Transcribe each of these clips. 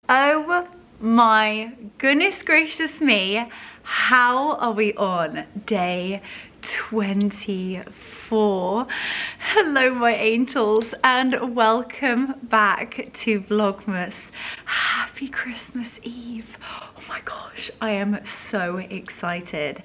Oh my goodness gracious me, how are we on day 24? Hello my angels and welcome back to Vlogmas. Happy Christmas Eve. Oh my gosh, I am so excited.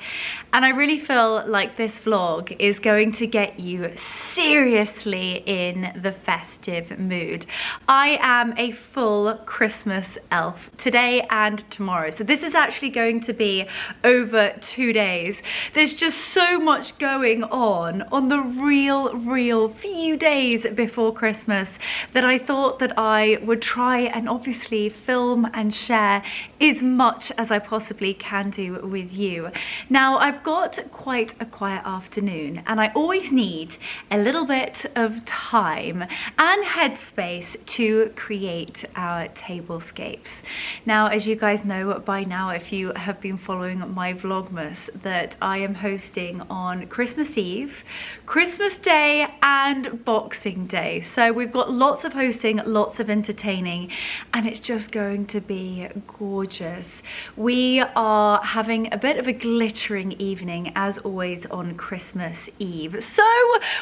And I really feel like this vlog is going to get you seriously in the festive mood. I am a full Christmas elf today and tomorrow. So this is actually going to be over 2 days. There's just so much going on the real few days before Christmas that I thought that I would try and obviously film and share as much as I possibly can do with you. Now I've got quite a quiet afternoon and I always need a little bit of time and headspace to create our tablescapes. Now as you guys know by now, if you have been following my Vlogmas, that I am hosting on Christmas Eve, Christmas Day and Boxing Day. So we've got lots of hosting, lots of entertaining, and it's just going to be gorgeous. We are having a bit of a glittering evening as always on Christmas Eve. So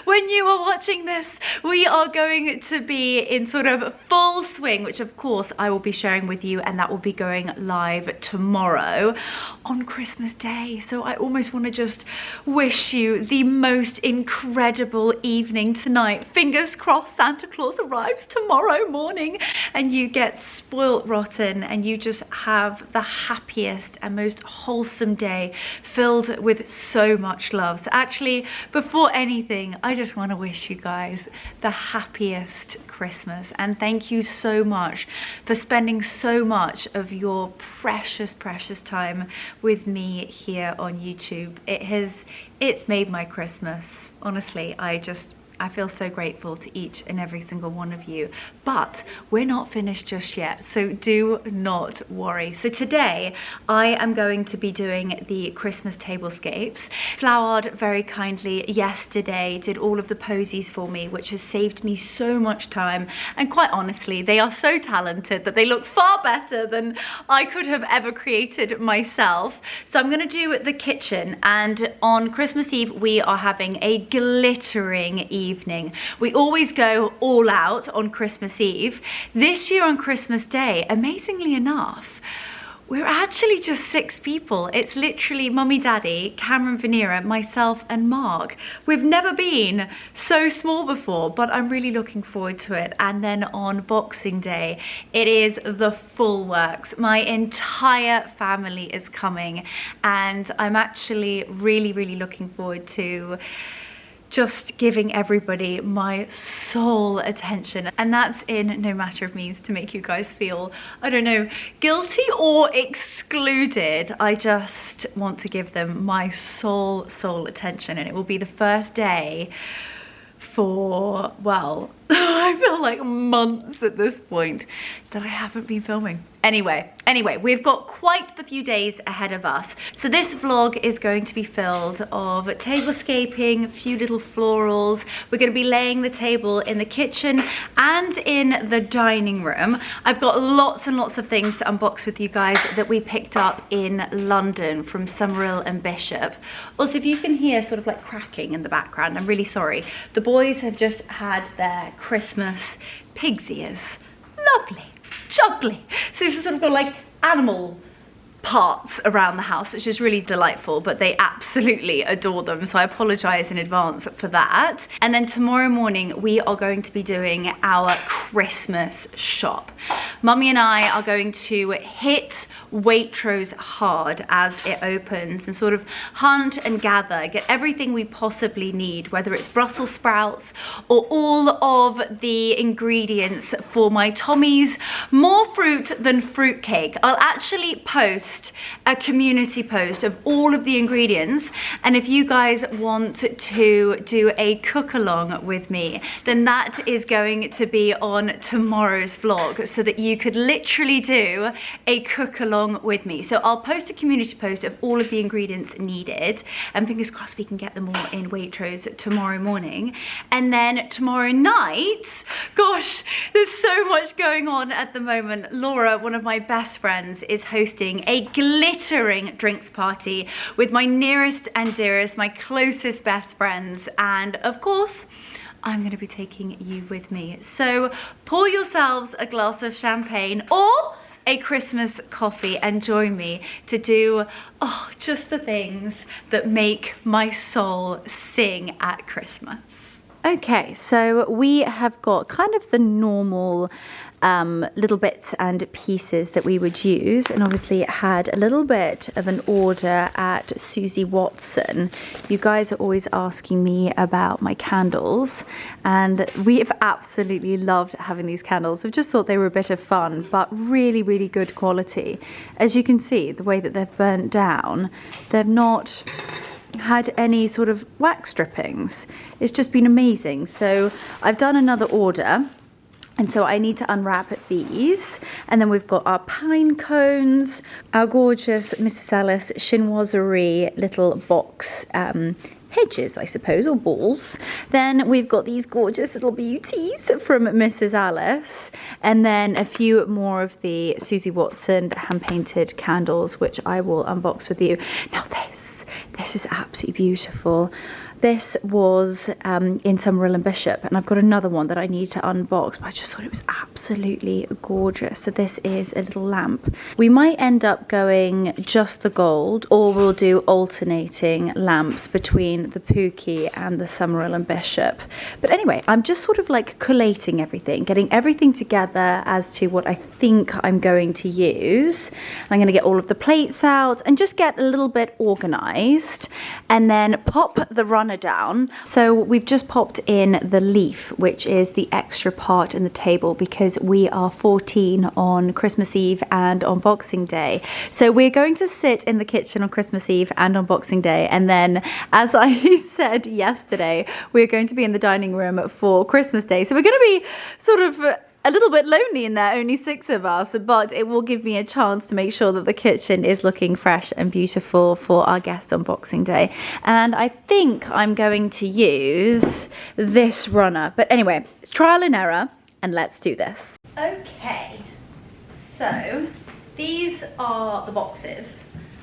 when you are watching this, we are going to be in sort of full swing, which of course I will be sharing with you, and that will be going live tomorrow on Christmas Day. So I almost want to just wish you the most incredible evening tonight. Fingers crossed Santa Claus arrives tomorrow morning and you get spoilt rotten and you just have the happiest and most wholesome day filled with so much love. So actually, before anything, I just want to wish you guys the happiest Christmas, and thank you so much for spending so much of your precious time with me here on YouTube. It's made my Christmas. Honestly, I feel so grateful to each and every single one of you. But we're not finished just yet, so do not worry. So today I am going to be doing the Christmas tablescapes. Flowered very kindly yesterday did all of the posies for me, which has saved me so much time. And quite honestly, they are so talented that they look far better than I could have ever created myself. So I'm gonna do the kitchen, and on Christmas Eve we are having a glittering evening. We always go all out on Christmas Eve. This year on Christmas Day, amazingly enough, we're actually just 6 people. It's literally Mummy, Daddy, Cameron, Vanera, myself and Mark. We've never been so small before, but I'm really looking forward to it. And then on Boxing Day, it is the full works. My entire family is coming and I'm actually really looking forward to just giving everybody my sole attention, and that's in no matter of means to make you guys feel, I don't know, guilty or excluded. I just want to give them my sole attention, and it will be the first day for, well, I feel like months at this point that I haven't been filming. Anyway, we've got quite the few days ahead of us. So this vlog is going to be filled of tablescaping, a few little florals. We're going to be laying the table in the kitchen and in the dining room. I've got lots and lots of things to unbox with you guys that we picked up in London from Summerhill and Bishop. Also, if you can hear sort of like cracking in the background, I'm really sorry. The boys have just had their Christmas pig's ears. Lovely. Juggly. So it's sort of got like animal parts around the house, which is really delightful, but they absolutely adore them, so I apologize in advance for that. And then tomorrow morning we are going to be doing our Christmas shop. Mummy and I are going to hit Waitrose hard as it opens and sort of hunt and gather, get everything we possibly need, whether it's Brussels sprouts or all of the ingredients for my Tommy's more fruit than fruitcake. I'll actually post post a community post of all of the ingredients, and if you guys want to do a cook along with me, then that is going to be on tomorrow's vlog, so that you could literally do a cook along with me. So I'll post a community post of all of the ingredients needed, and fingers crossed we can get them all in Waitrose tomorrow morning. And then tomorrow night, gosh, there's so much going on at the moment. Laura, one of my best friends, is hosting a glittering drinks party with my nearest and dearest, my closest best friends, and of course I'm going to be taking you with me. So pour yourselves a glass of champagne or a Christmas coffee and join me to do just the things that make my soul sing at Christmas. Okay, so we have got kind of the normal little bits and pieces that we would use, and obviously it had a little bit of an order at Susie Watson. You guys are always asking me about my candles, and we have absolutely loved having these candles. I've just thought they were a bit of fun, but really, really good quality. As you can see, the way that they've burnt down, they've not had any sort of wax strippings. It's just been amazing. So I've done another order, and so I need to unwrap these. And then we've got our pine cones, our gorgeous Mrs. Alice chinoiserie little box hedges, I suppose, or balls. Then we've got these gorgeous little beauties from Mrs. Alice, and then a few more of the Susie Watson hand-painted candles, which I will unbox with you. Now this is absolutely beautiful. This was in Summerhill and Bishop, and I've got another one that I need to unbox, but I just thought it was absolutely gorgeous. So this is a little lamp. We might end up going just the gold, or we'll do alternating lamps between the Pookie and the Summerhill and Bishop. But anyway, I'm just sort of like collating everything, getting everything together as to what I think I'm going to use. I'm going to get all of the plates out and just get a little bit organized, and then pop the runner down. So we've just popped in the leaf, which is the extra part in the table, because we are 14 on Christmas Eve and on Boxing Day. So we're going to sit in the kitchen on Christmas Eve and on Boxing Day, and then, as I said yesterday, we're going to be in the dining room for Christmas Day. So we're going to be sort of a little bit lonely in there, only 6 of us, but it will give me a chance to make sure that the kitchen is looking fresh and beautiful for our guests on Boxing Day. And I think I'm going to use this runner. But anyway, it's trial and error, and let's do this. Okay, so these are the boxes.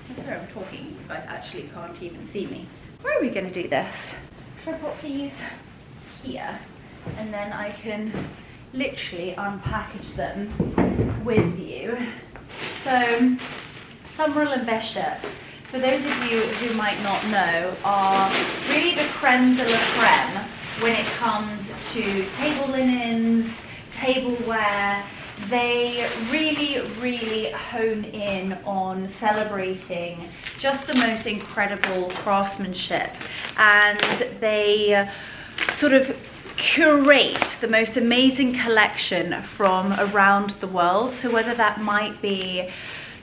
That's where I'm talking. You guys actually can't even see me. Where are we going to do this? Should I put these here, and then I can literally unpackage them with you. So Summerhill and Bishop, for those of you who might not know, are really the creme de la creme when it comes to table linens, tableware. They really, really hone in on celebrating just the most incredible craftsmanship, and they sort of curate the most amazing collection from around the world. So whether that might be,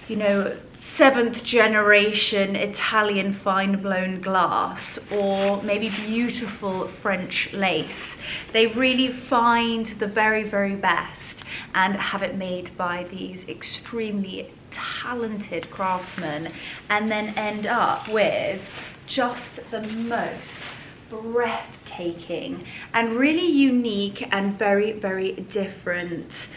you know, 7th generation Italian fine blown glass, or maybe beautiful French lace, they really find the very, very best and have it made by these extremely talented craftsmen, and then end up with just the most breathtaking and really unique and very, very different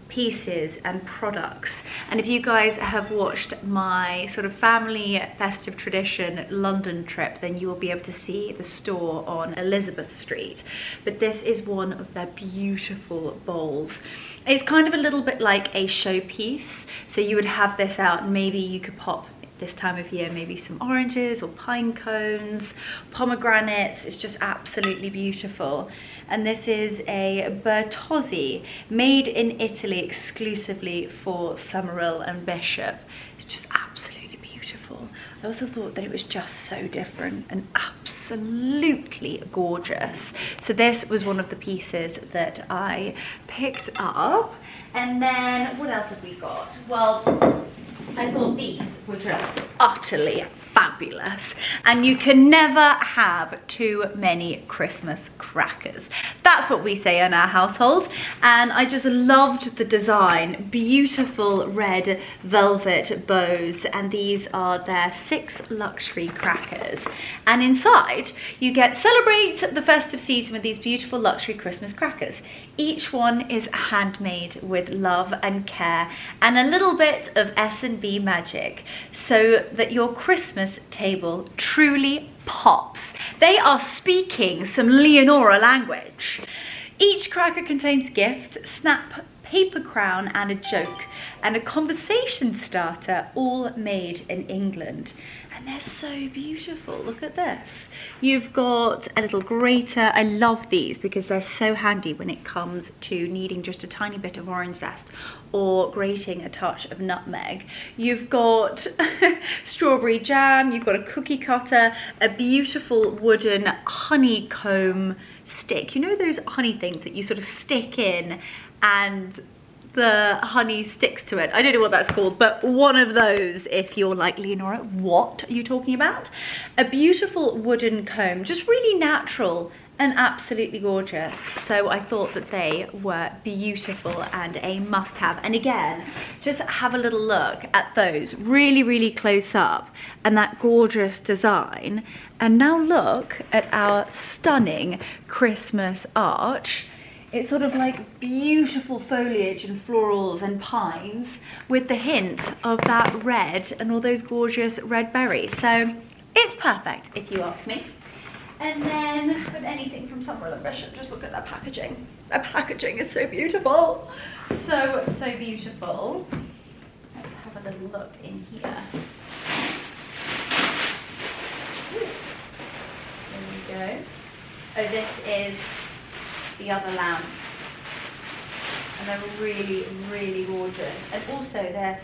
pieces and products. And if you guys have watched my sort of family festive tradition London trip, then you will be able to see the store on Elizabeth Street. But this is one of their beautiful bowls. It's kind of a little bit like a showpiece, so you would have this out, and maybe you could pop this time of year maybe some oranges or pine cones, pomegranates. It's just absolutely beautiful. And this is a Bertozzi made in Italy exclusively for Summerhill and Bishop. It's just absolutely beautiful. I also thought that it was just so different and absolutely gorgeous. So this was one of the pieces that I picked up. And then what else have we got? Well, I thought these were just utterly fabulous, and you can never have too many Christmas crackers. That's what we say in our household, and I just loved the design. Beautiful red velvet bows, and these are their 6 luxury crackers, and inside you get celebrate the festive season with these beautiful luxury Christmas crackers. Each one is handmade with love and care and a little bit of S&B magic, so that your Christmas table truly pops. They are speaking some Leonora language. Each cracker contains a gift, snap, paper crown and a joke, and a conversation starter, all made in England. And they're so beautiful. Look at this. You've got a little grater. I love these because they're so handy when it comes to needing just a tiny bit of orange zest or grating a touch of nutmeg. You've got strawberry jam, you've got a cookie cutter, a beautiful wooden honeycomb stick. You know those honey things that you sort of stick in and the honey sticks to it? I don't know what that's called, but one of those, if you're like, Leonora, what are you talking about? A beautiful wooden comb, just really natural and absolutely gorgeous. So I thought that they were beautiful and a must-have. And again, just have a little look at those really, really close up and that gorgeous design. And now look at our stunning Christmas arch. It's sort of like beautiful foliage and florals and pines with the hint of that red and all those gorgeous red berries. So it's perfect, if you ask me. And then with anything from Summer and Bishop, just look at that packaging. That packaging is so beautiful. So, so beautiful. Let's have a little look in here. There we go. Oh, this is the other lamp, and they're really, really gorgeous, and also they're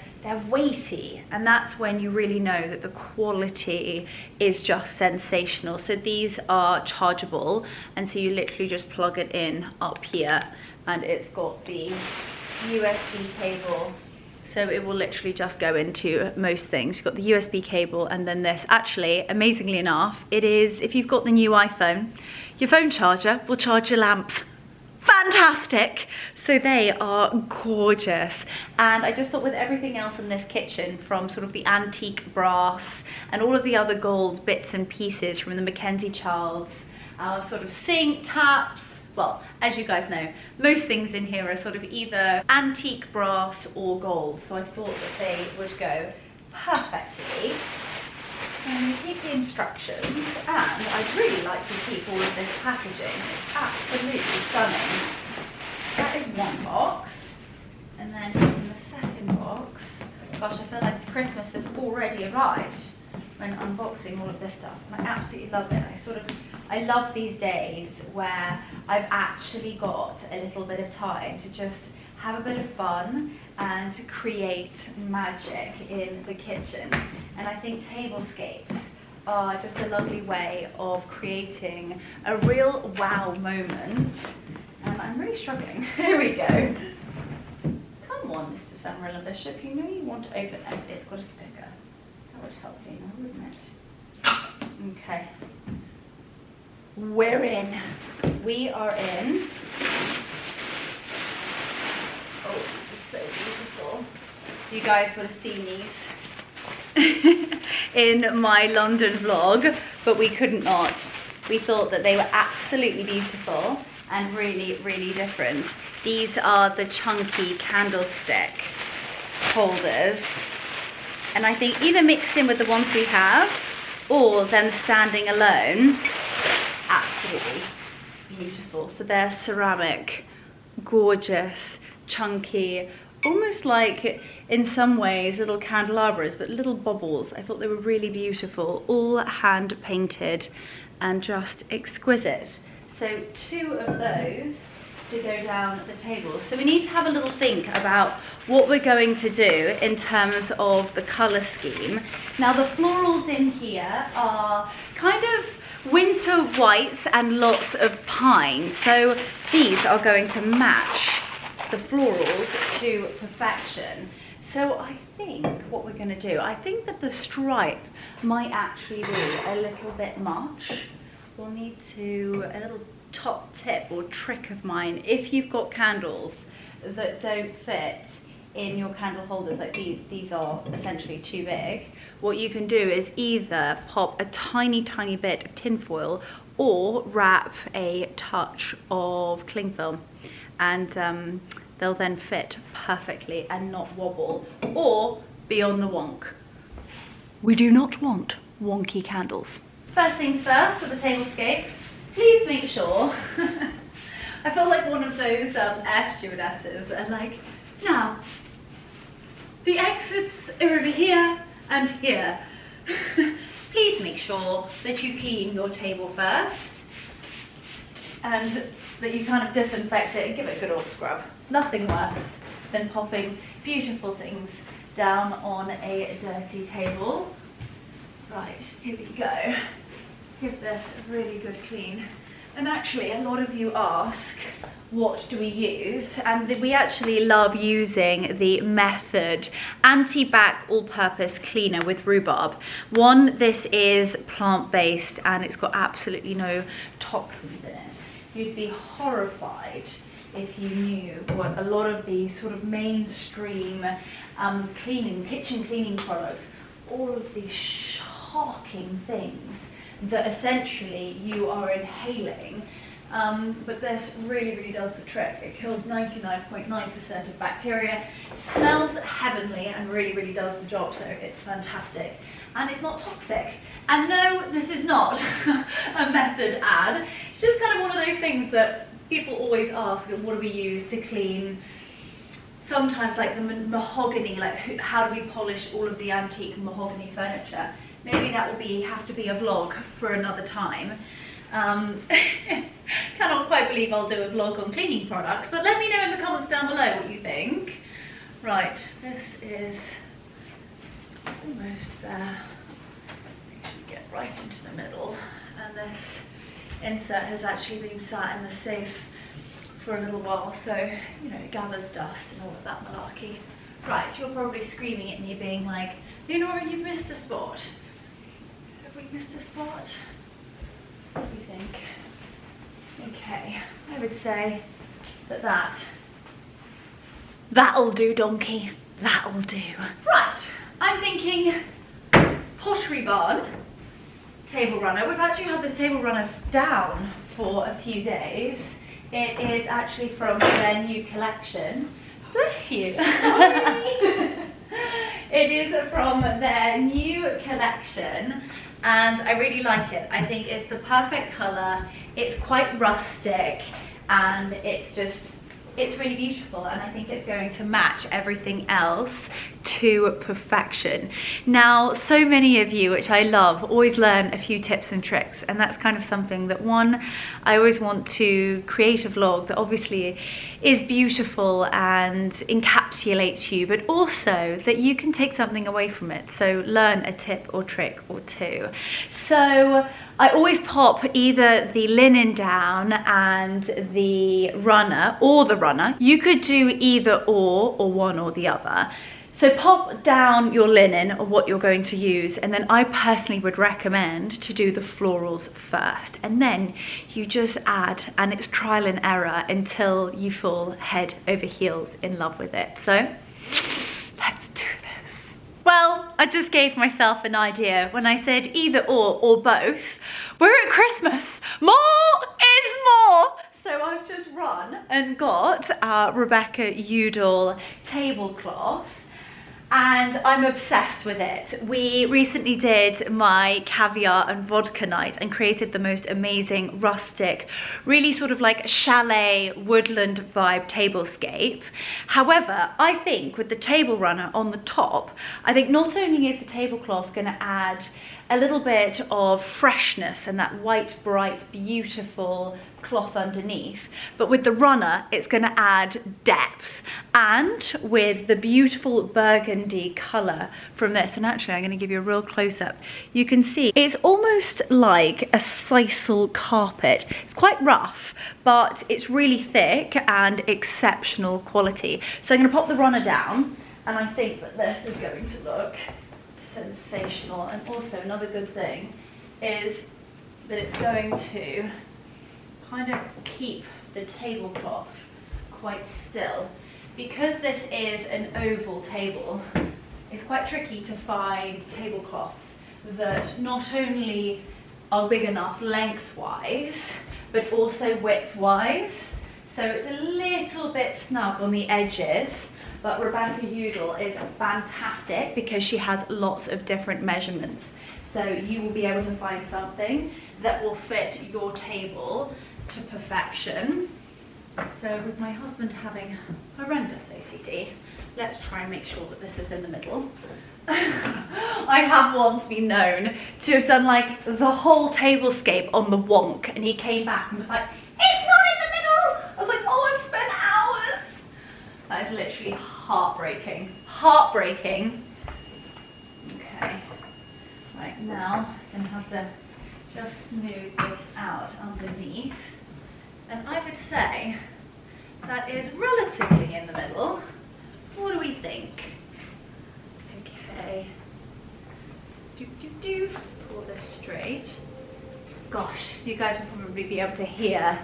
weighty, and that's when you really know that the quality is just sensational. So these are chargeable, and so you literally just plug it in up here, and it's got the USB cable, so it will literally just go into most things. You've got the USB cable, and then this, actually, amazingly enough, it is, if you've got the new iPhone, your phone charger will charge your lamps. Fantastic! So they are gorgeous. And I just thought with everything else in this kitchen, from sort of the antique brass and all of the other gold bits and pieces from the Mackenzie Childs, our sort of sink taps, well, as you guys know, most things in here are sort of either antique brass or gold. So I thought that they would go perfectly. And we keep the instructions, and I'd really like to keep all of this packaging. It's absolutely stunning. That is one box. And then in the second box, gosh, I feel like Christmas has already arrived when unboxing all of this stuff. And I absolutely love it. I love these days where I've actually got a little bit of time to just have a bit of fun and create magic in the kitchen. And I think tablescapes are just a lovely way of creating a real wow moment. And I'm really struggling. Here we go. Come on, Mr. Summerall Bishop, you know you want to open it. It's got a sticker. That would help you, wouldn't it? Okay. We're in. We are in. Oh, this is so beautiful. You guys would have seen these in my London vlog, but we couldn't not. We thought that they were absolutely beautiful and really, really different. These are the chunky candlestick holders, and I think either mixed in with the ones we have or them standing alone, absolutely beautiful. So they're ceramic, gorgeous, chunky, almost like in some ways little candelabras, but little baubles. I thought they were really beautiful, all hand painted and just exquisite. So 2 of those to go down the table. So we need to have a little think about what we're going to do in terms of the color scheme. Now the florals in here are kind of winter whites and lots of pine. So these are going to match the florals to perfection. So I think what we're going to do, I think that the stripe might actually be a little bit much. We'll need to, a little top tip or trick of mine, if you've got candles that don't fit in your candle holders, like these are essentially too big, what you can do is either pop a tiny bit of tin foil or wrap a touch of cling film, and they'll then fit perfectly and not wobble or be on the wonk. We do not want wonky candles. First things first, for the Tablescape, please make sure, I feel like one of those air stewardesses that are like, now, the exits are over here and here. Please make sure that you clean your table first and that you kind of disinfect it and give it a good old scrub. There's nothing worse than popping beautiful things down on a dirty table. Right, here we go. Give this a really good clean. And actually, a lot of you ask, what do we use? And we actually love using the Method anti-bac all-purpose cleaner with rhubarb. One, this is plant-based and it's got absolutely no toxins in it. You'd be horrified if you knew what a lot of the sort of mainstream kitchen cleaning products, all of these shocking things that essentially you are inhaling, but this really does the trick. It kills 99.9% of bacteria, smells heavenly, and really does the job, so it's fantastic. And it's not toxic. And no, this is not a Method ad. It's just kind of one of those things that people always ask, what do we use to clean sometimes like the mahogany, like how do we polish all of the antique mahogany furniture? Maybe that will have to be a vlog for another time. Cannot quite believe I'll do a vlog on cleaning products, but let me know in the comments down below what you think. Right, this is almost there. Make sure you get right into the middle. And this insert has actually been sat in the safe for a little while, so you know, it gathers dust and all of that malarkey. Right, you're probably screaming at me being like, Leonora, you've missed a spot. Have we missed a spot? What do you think? Okay, I would say that'll do, donkey. That'll do. Right, I'm thinking Pottery Barn table runner. We've actually had this table runner down for a few days. It is actually from their new collection. Bless you. It is from their new collection and I really like it. I think it's the perfect colour. It's quite rustic and it's really beautiful, and I think it's going to match everything else to perfection. Now, so many of you, which I love, always learn a few tips and tricks, and that's kind of something that, one, I always want to create a vlog that obviously is beautiful and encapsulates you, but also that you can take something away from it. So learn a tip or trick or two. So I always pop either the linen down and the runner, or the runner. You could do either or one or the other. So pop down your linen or what you're going to use, and then I personally would recommend to do the florals first, and then you just add, and it's trial and error until you fall head over heels in love with it. So let's do this. Well, I just gave myself an idea when I said either or both. We're at Christmas. More is more. So I've just run and got our Rebecca Udall tablecloth, and I'm obsessed with it. We recently did my caviar and vodka night and created the most amazing rustic, really sort of like chalet woodland vibe tablescape. However, I think with the table runner on the top, I think not only is the tablecloth going to add a little bit of freshness and that white, bright, beautiful cloth underneath, but with the runner it's going to add depth, and with the beautiful burgundy colour from this, and actually I'm going to give you a real close-up, you can see it's almost like a sisal carpet. It's quite rough, but it's really thick and exceptional quality. So I'm going to pop the runner down, And I think that this is going to look sensational. And also another good thing is that it's going to kind of keep the tablecloth quite still. Because this is an oval table, it's quite tricky to find tablecloths that not only are big enough lengthwise, but also widthwise. So it's a little bit snug on the edges, but Rebecca Udall is fantastic because she has lots of different measurements. So you will be able to find something that will fit your table to perfection. So with my husband having horrendous OCD, let's try and make sure that this is in the middle. I have once been known to have done like the whole tablescape on the wonk, and he came back and was like, it's not in the middle! I was like, oh, I've spent hours! That is literally heartbreaking. Heartbreaking. Okay. Right, now I'm going to have to just smooth this out underneath. And I would say that is relatively in the middle. What do we think? Okay. Pull this straight. Gosh, you guys will probably be able to hear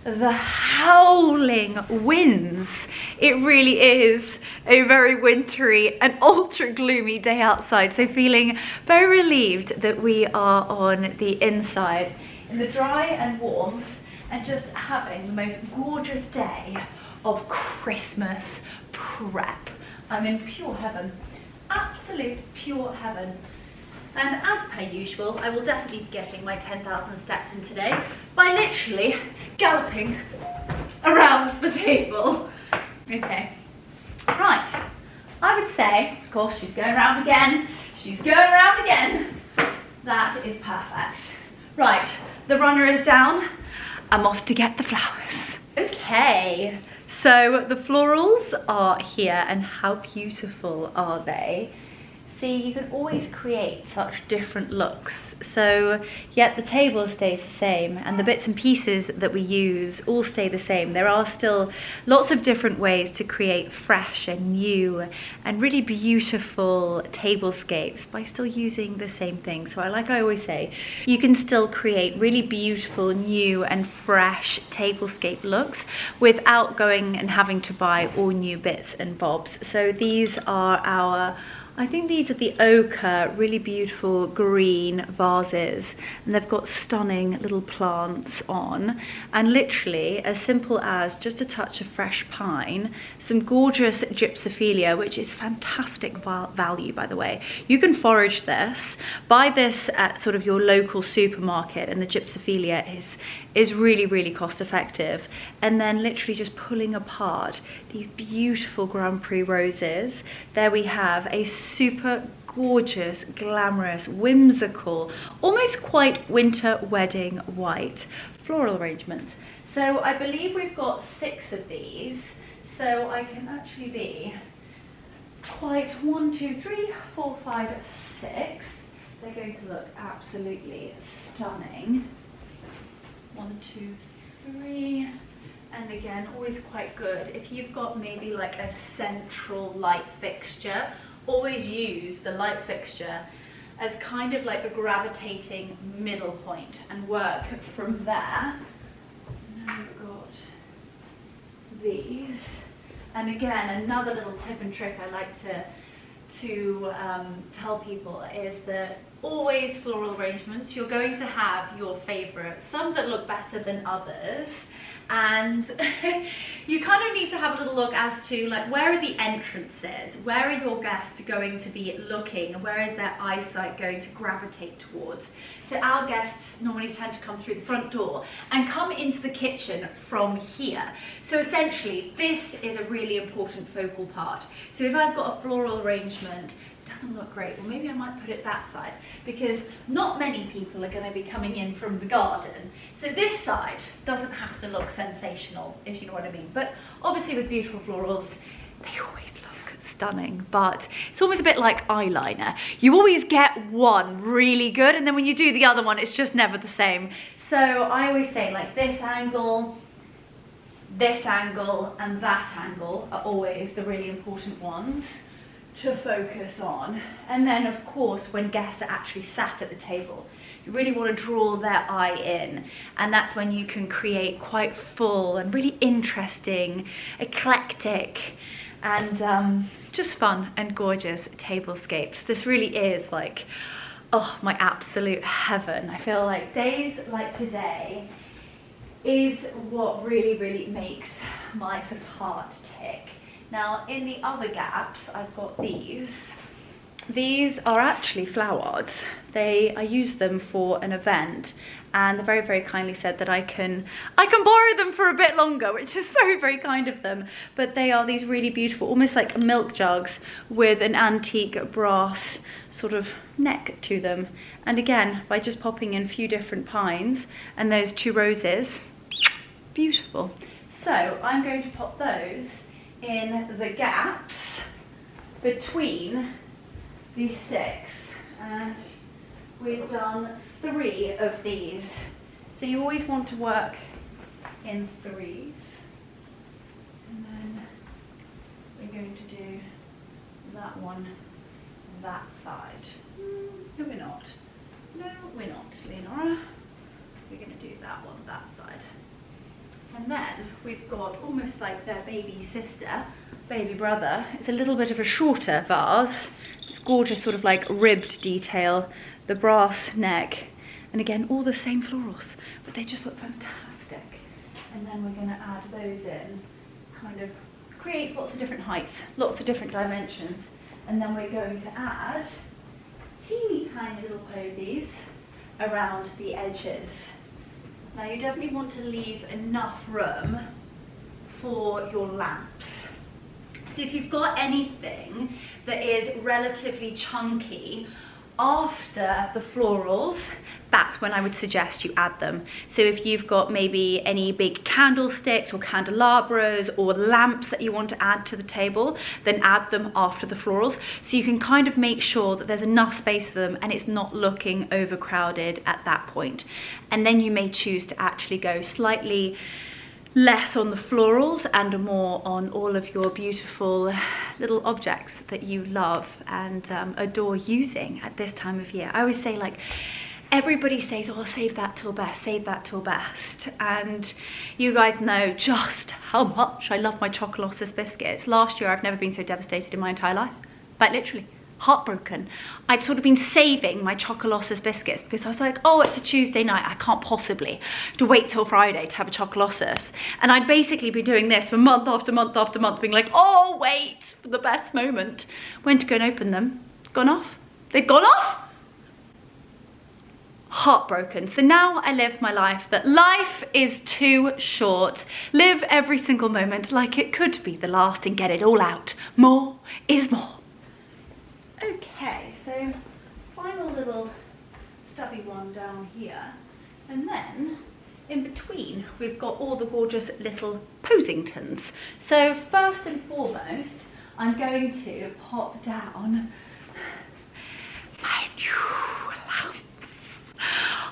the howling winds. It really is a very wintry and ultra gloomy day outside. So feeling very relieved that we are on the inside in the dry and warmth, and just having the most gorgeous day of Christmas prep. I'm in pure heaven, absolute pure heaven. And as per usual, I will definitely be getting my 10,000 steps in today by literally galloping around the table. Okay, right. I would say, of course, she's going around again. She's going around again. That is perfect. Right, the runner is down. I'm off to get the flowers. Okay, so the florals are here, and how beautiful are they? See, you can always create such different looks. So yet the table stays the same, and the bits and pieces that we use all stay the same. There are still lots of different ways to create fresh and new and really beautiful tablescapes by still using the same thing. So like I always say, you can still create really beautiful, new and fresh tablescape looks without going and having to buy all new bits and bobs. So these are our, I think these are the ochre, really beautiful green vases, and they've got stunning little plants on, and literally as simple as just a touch of fresh pine, some gorgeous gypsophilia, which is fantastic value, by the way. You can forage this, buy this at sort of your local supermarket, and the gypsophilia is really, really cost effective. And then literally just pulling apart these beautiful Grand Prix roses. There we have a super gorgeous, glamorous, whimsical, almost quite winter wedding white floral arrangement. So I believe we've got 6 of these. So I can actually be quite 1, 2, 3, 4, 5, 6. They're going to look absolutely stunning. 1, 2, 3. And again, always quite good if you've got maybe like a central light fixture, always use the light fixture as kind of like a gravitating middle point and work from there. And then we've got these. And again, another little tip and trick I like to tell people is that always floral arrangements, you're going to have your favorites, some that look better than others, and you kind of need to have a little look as to like, where are the entrances, where are your guests going to be looking, and where is their eyesight going to gravitate towards. So our guests normally tend to come through the front door and come into the kitchen from here. So essentially this is a really important focal part. So if I've got a floral arrangement, doesn't look great, well maybe I might put it that side, because not many people are going to be coming in from the garden. So this side doesn't have to look sensational, if you know what I mean. But obviously with beautiful florals, they always look stunning, but it's almost a bit like eyeliner. You always get one really good, and then when you do the other one, it's just never the same. So I always say like this angle, and that angle are always the really important ones. to focus on. And then of course, when guests are actually sat at the table, you really want to draw their eye in, and that's when you can create quite full and really interesting, eclectic, and just fun and gorgeous tablescapes. This really is like, oh, my absolute heaven. I feel like days like today is what really makes my sort of heart tick. Now in the other gaps, I've got these. These are actually flowered. I use them for an event, and they very kindly said that I can borrow them for a bit longer, which is very kind of them. But they are these really beautiful, almost like milk jugs with an antique brass sort of neck to them. And again, by just popping in a few different pines and those 2 roses, beautiful. So I'm going to pop those in the gaps between these 6, and we've done 3 of these. So you always want to work in 3s, and then we're going to do that one that side. No, we're not. No, we're not, Leonora. We're going to do that one that side. And then we've got almost like their baby sister, baby brother. It's a little bit of a shorter vase. It's gorgeous, sort of like ribbed detail, the brass neck, and again, all the same florals, but they just look fantastic. And then we're going to add those in. Kind of creates lots of different heights, lots of different dimensions. And then we're going to add teeny tiny little posies around the edges. Now you definitely want to leave enough room for your lamps. So if you've got anything that is relatively chunky after the florals, that's when I would suggest you add them. So if you've got maybe any big candlesticks or candelabras or lamps that you want to add to the table, then add them after the florals. So you can kind of make sure that there's enough space for them and it's not looking overcrowded at that point. And then you may choose to actually go slightly less on the florals and more on all of your beautiful little objects that you love and adore using at this time of year. I always say, like, everybody says, oh, save that till best, save that till best. And you guys know just how much I love my Chocolossus biscuits. Last year, I've never been so devastated in my entire life. Like, literally. Heartbroken. I'd sort of been saving my Chocolossus biscuits because I was like, oh, it's a Tuesday night, I can't possibly to wait till Friday to have a Chocolossus. And I'd basically be doing this for month after month after month, being like, oh, wait for the best moment. Went to go and open them, gone off. They'd gone off. Heartbroken. So now I live my life that life is too short. Live every single moment like it could be the last and get it all out. More is more. Okay, so final little stubby one down here, and then in between we've got all the gorgeous little Posingtons. So first and foremost, I'm going to pop down my new lamps.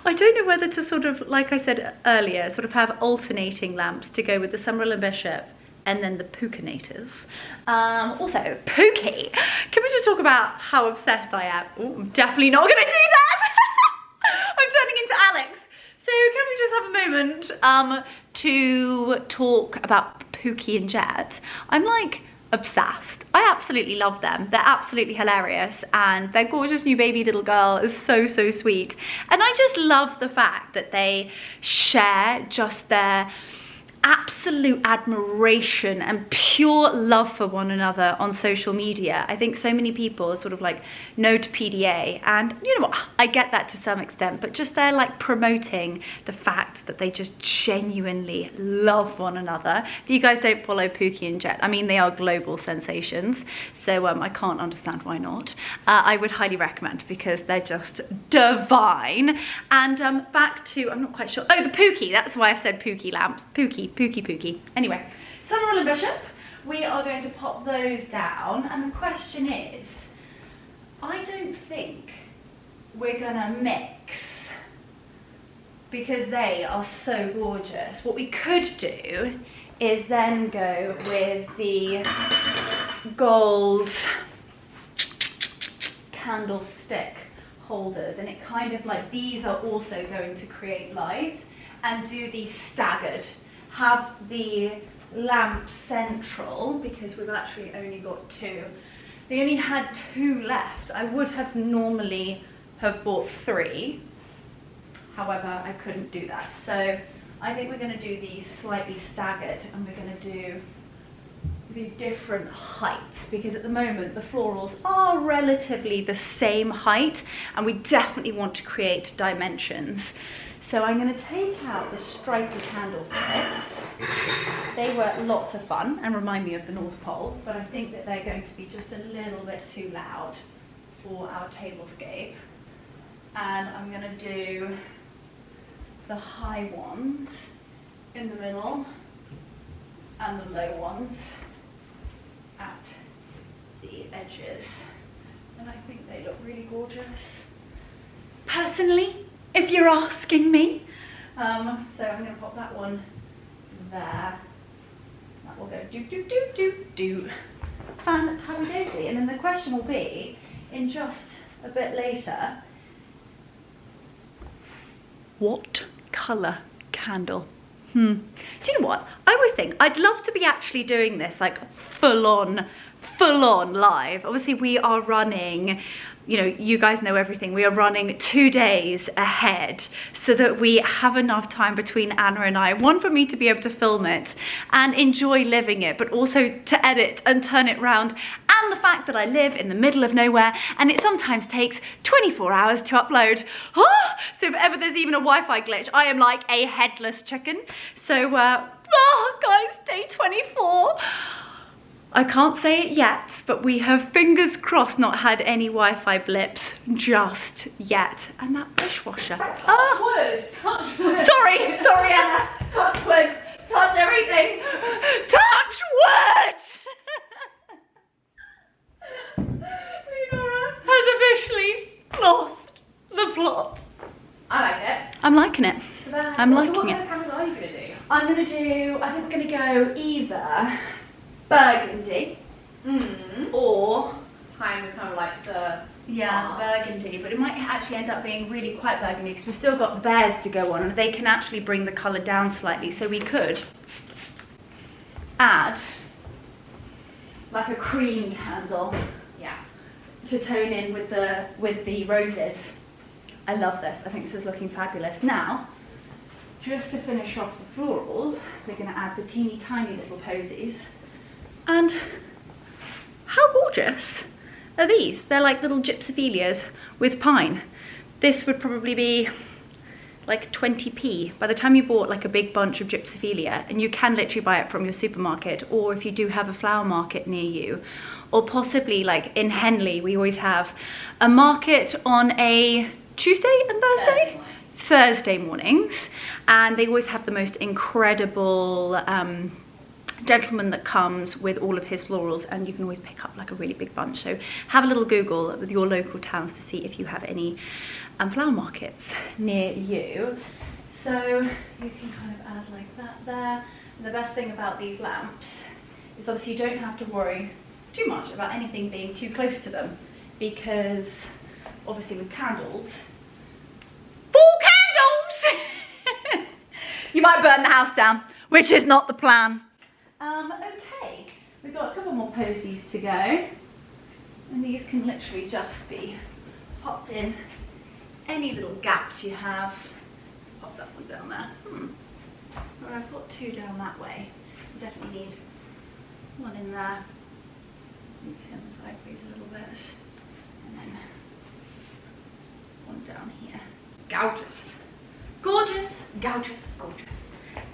I don't know whether to sort of, like I said earlier, sort of have alternating lamps to go with the Summerall and Bishop and then the Pukinators. Also, Pookie. Can we just talk about how obsessed I am? Ooh, I'm definitely not gonna do that. I'm turning into Alex. So can we just have a moment to talk about Pookie and Jet? I'm like obsessed. I absolutely love them. They're absolutely hilarious, and their gorgeous new baby little girl is so sweet. And I just love the fact that they share just their absolute admiration and pure love for one another on social media. I think so many people are sort of like no to PDA, and you know what, I get that to some extent, but just they're like promoting the fact that they just genuinely love one another. If you guys don't follow Pookie and Jet, I mean, they are global sensations, so I can't understand why not. I would highly recommend because they're just divine. And back to, I'm not quite sure, oh, the Pookie, that's why I said Pookie lamps. Pookie. Anyway, Summerall and Bishop, we are going to pop those down, and the question is, I don't think we're gonna mix because they are so gorgeous. What we could do is then go with the gold candlestick holders, and it kind of like, these are also going to create light, and do these staggered. Have the lamp central, because we've actually only got 2. They only had 2 left. I would have normally have bought 3. However, I couldn't do that. So I think we're going to do these slightly staggered, and we're going to do the different heights, because at the moment the florals are relatively the same height, and we definitely want to create dimensions. So I'm going to take out the stripy candlesticks. They were lots of fun and remind me of the North Pole, but I think that they're going to be just a little bit too loud for our tablescape. And I'm going to do the high ones in the middle and the low ones at the edges. And I think they look really gorgeous. Personally, if you're asking me. So I'm going to pop that one there. That will go do, do, do, do, do. Fantastic. And then the question will be, in just a bit later, what colour candle? Do you know what? I always think I'd love to be actually doing this like full on live. Obviously we are running, you know, you guys know everything. We are running 2 days ahead so that we have enough time between Anna and I. One, for me to be able to film it and enjoy living it, but also to edit and turn it round. And the fact that I live in the middle of nowhere and it sometimes takes 24 hours to upload. So if ever there's even a Wi-Fi glitch, I am like a headless chicken. So, guys, day 24. I can't say it yet, but we have, fingers crossed, not had any Wi-Fi blips just yet. And that dishwasher. Touch wood. Touch wood. Sorry, Anna. Touch wood. Touch everything. Touch wood! Leonora has officially lost the plot. I like it. I'm liking it. I'm liking what it. kind of candles are you going to do? I think we're going to go either burgundy or Kind of like the burgundy, but it might actually end up being really quite burgundy because we've still got the bears to go on, and they can actually bring the colour down slightly, so we could add like a cream candle to tone in with the roses. I love this. I think this is looking fabulous. Now, just to finish off the florals, we're going to add the teeny tiny little posies. And how gorgeous are these? They're like little gypsophilias with pine. This would probably be like 20p by the time you bought like a big bunch of gypsophilia, and you can literally buy it from your supermarket, or if you do have a flower market near you, or possibly like in Henley, we always have a market on a Tuesday and Thursday mornings, and they always have the most incredible gentleman that comes with all of his florals, and you can always pick up like a really big bunch. So have a little Google with your local towns to see if you have any flower markets near you. So you can kind of add like that there. And the best thing about these lamps is obviously you don't have to worry too much about anything being too close to them, because obviously with candles, full candles, you might burn the house down, which is not the plan. Okay, we've got a couple more posies to go, and these can literally just be popped in any little gaps you have. Pop that one down there. Or I've got 2 down that way. You definitely need one in there. Move him sideways a little bit, and then one down here. Gorgeous. Gorgeous, gorgeous, gorgeous.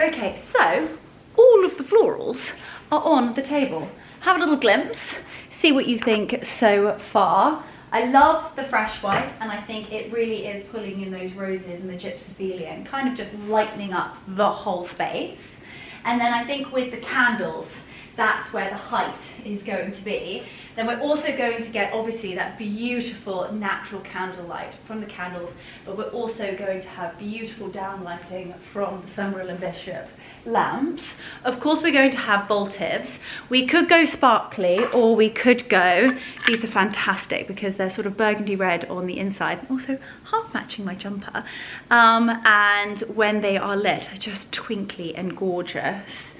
Okay, so all of the florals are on the table. Have a little glimpse, see what you think so far. I love the fresh white, and I think it really is pulling in those roses and the gypsophilia and kind of just lightening up the whole space. And then I think with the candles, that's where the height is going to be. Then we're also going to get obviously that beautiful natural candlelight from the candles, but we're also going to have beautiful downlighting from the Summerall and Bishop lamps. Of course we're going to have voltives. We could go sparkly, or we could go, these are fantastic because they're sort of burgundy red on the inside, also half matching my jumper, and when they are lit are just twinkly and gorgeous.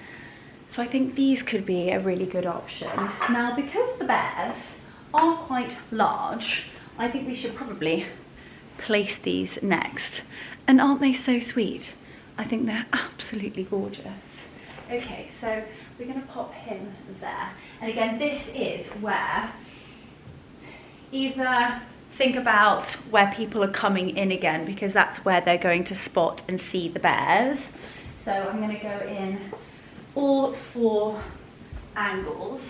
So I think these could be a really good option. Now, because the bears are quite large, I think we should probably place these next. And aren't they so sweet? I think they're absolutely gorgeous. Okay, so we're gonna pop him there. And again, this is where either think about where people are coming in again, because that's where they're going to spot and see the bears. So I'm gonna go in all 4 angles,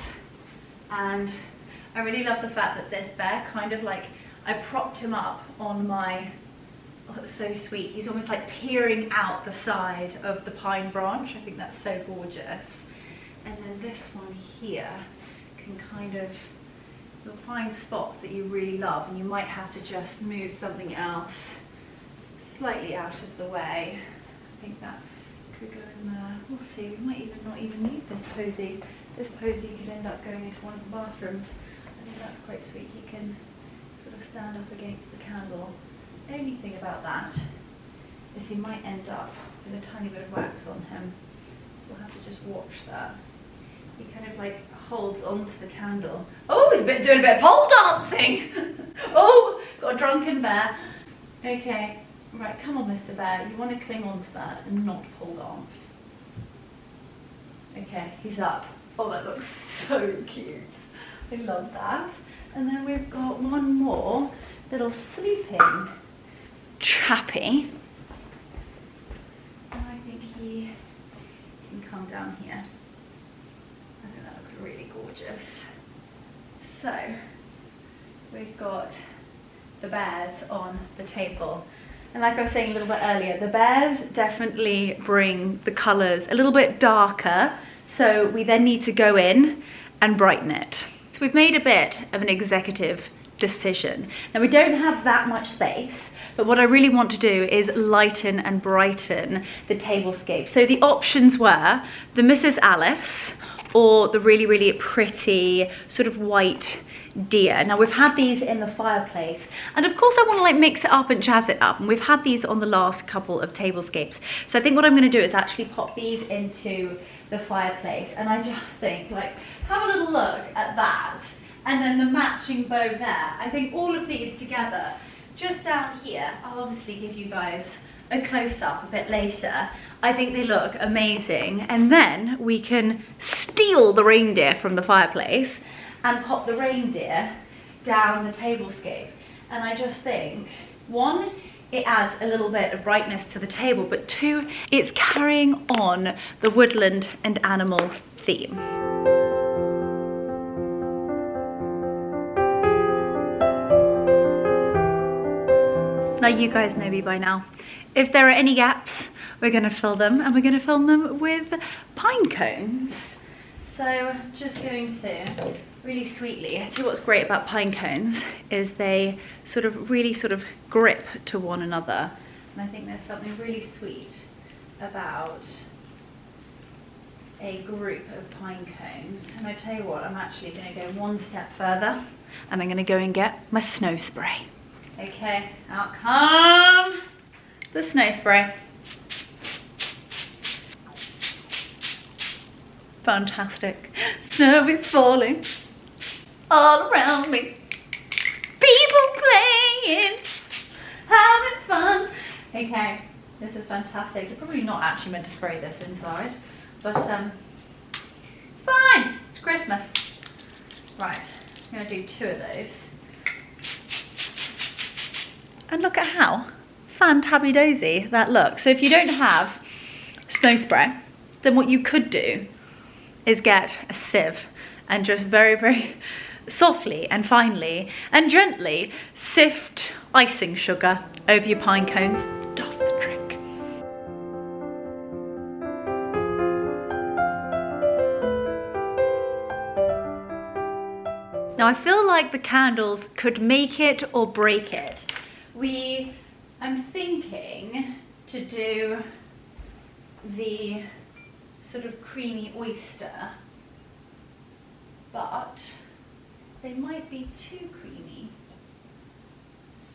and I really love the fact that this bear kind of like, I propped him up on my, oh, it's so sweet, he's almost like peering out the side of the pine branch. I think that's so gorgeous. And then this one here can kind of, you'll find spots that you really love, and you might have to just move something else slightly out of the way. I think that could go in there. We'll see, we might even not even need this posy. This posy could end up going into one of the bathrooms. I think that's quite sweet. He can sort of stand up against the candle. The only thing about that is he might end up with a tiny bit of wax on him. We'll have to just watch that. He kind of like holds onto the candle. Oh, he's doing a bit of pole dancing. Oh, got a drunken bear. Okay. Right, come on, Mr. Bear. You want to cling on to that and not pole dance. Okay, he's up. Oh, that looks so cute. I love that. And then we've got one more little sleeping chappy. And I think he can come down here. I think that looks really gorgeous. So, we've got the bears on the table. And like I was saying a little bit earlier, the bears definitely bring the colours a little bit darker, so we then need to go in and brighten it. So we've made a bit of an executive decision. Now we don't have that much space, but what I really want to do is lighten and brighten the tablescape. So the options were the Mrs. Alice or the really, really pretty sort of white deer. Now we've had these in the fireplace, and of course I want to like mix it up and jazz it up, and we've had these on the last couple of tablescapes. So I think what I'm going to do is actually pop these into the fireplace, and I just think like have a little look at that, and then the matching bow there. I think all of these together, just down here, I'll obviously give you guys a close-up a bit later. I think they look amazing, and then we can steal the reindeer from the fireplace and pop the reindeer down the tablescape. And I just think, one, it adds a little bit of brightness to the table, but two, it's carrying on the woodland and animal theme. Now you guys know me by now. If there are any gaps, we're gonna fill them, and we're gonna fill them with pine cones. So just going to really sweetly, I tell you what's great about pine cones is they sort of really sort of grip to one another. And I think there's something really sweet about a group of pine cones. And I tell you what, I'm actually gonna go one step further, and I'm gonna go and get my snow spray. Okay, out come the snow spray. Fantastic. Snow is falling all around me. People playing, having fun. Okay, this is fantastic. You're probably not actually meant to spray this inside, but it's fine. It's Christmas. Right, I'm gonna do 2 of those. And look at how fan-tabby-dozy that looks. So if you don't have snow spray, then what you could do is get a sieve and just very, very softly and finely and gently sift icing sugar over your pine cones. Does the trick. Now I feel like the candles could make it or break it. I'm thinking to do the sort of creamy oyster, but they might be too creamy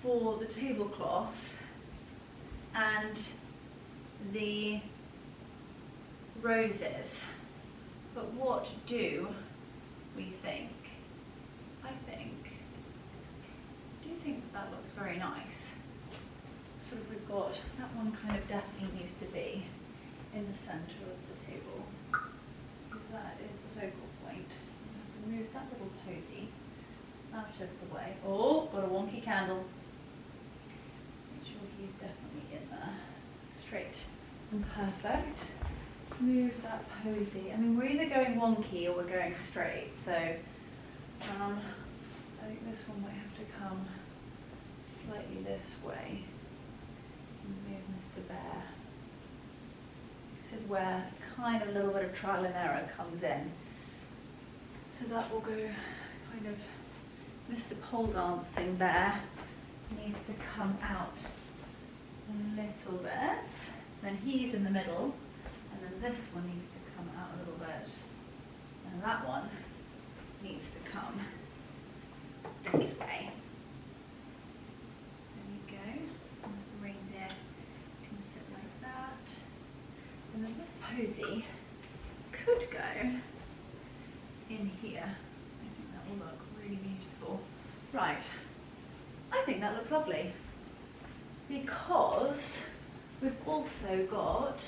for the tablecloth and the roses. But what do we think? I do think that looks very nice. Sort of we've got, that one kind of definitely needs to be in the center of the table. That is the focal point. Move that little posy out of the way. Oh, got a wonky candle. Make sure he's definitely in there. Straight and perfect. Move that posy. I mean, we're either going wonky or we're going straight, so I think this one might have to come slightly this way. And move Mr. Bear. This is where kind of a little bit of trial and error comes in. So that will go kind of, Mr. Pole Dancing Bear needs to come out a little bit. Then he's in the middle, and then this one needs to come out a little bit. And that one needs to come this way. There we go. So the reindeer can sit like that. And then this posy could go in here. I think that will look really beautiful. Right, I think that looks lovely because we've also got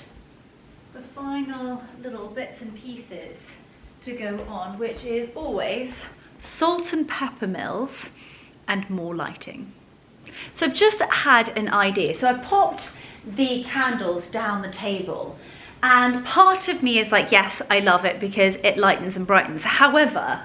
the final little bits and pieces to go on, which is always salt and pepper mills and more lighting. So I've just had an idea. So I've popped the candles down the table, and part of me is like, yes, I love it because it lightens and brightens. However,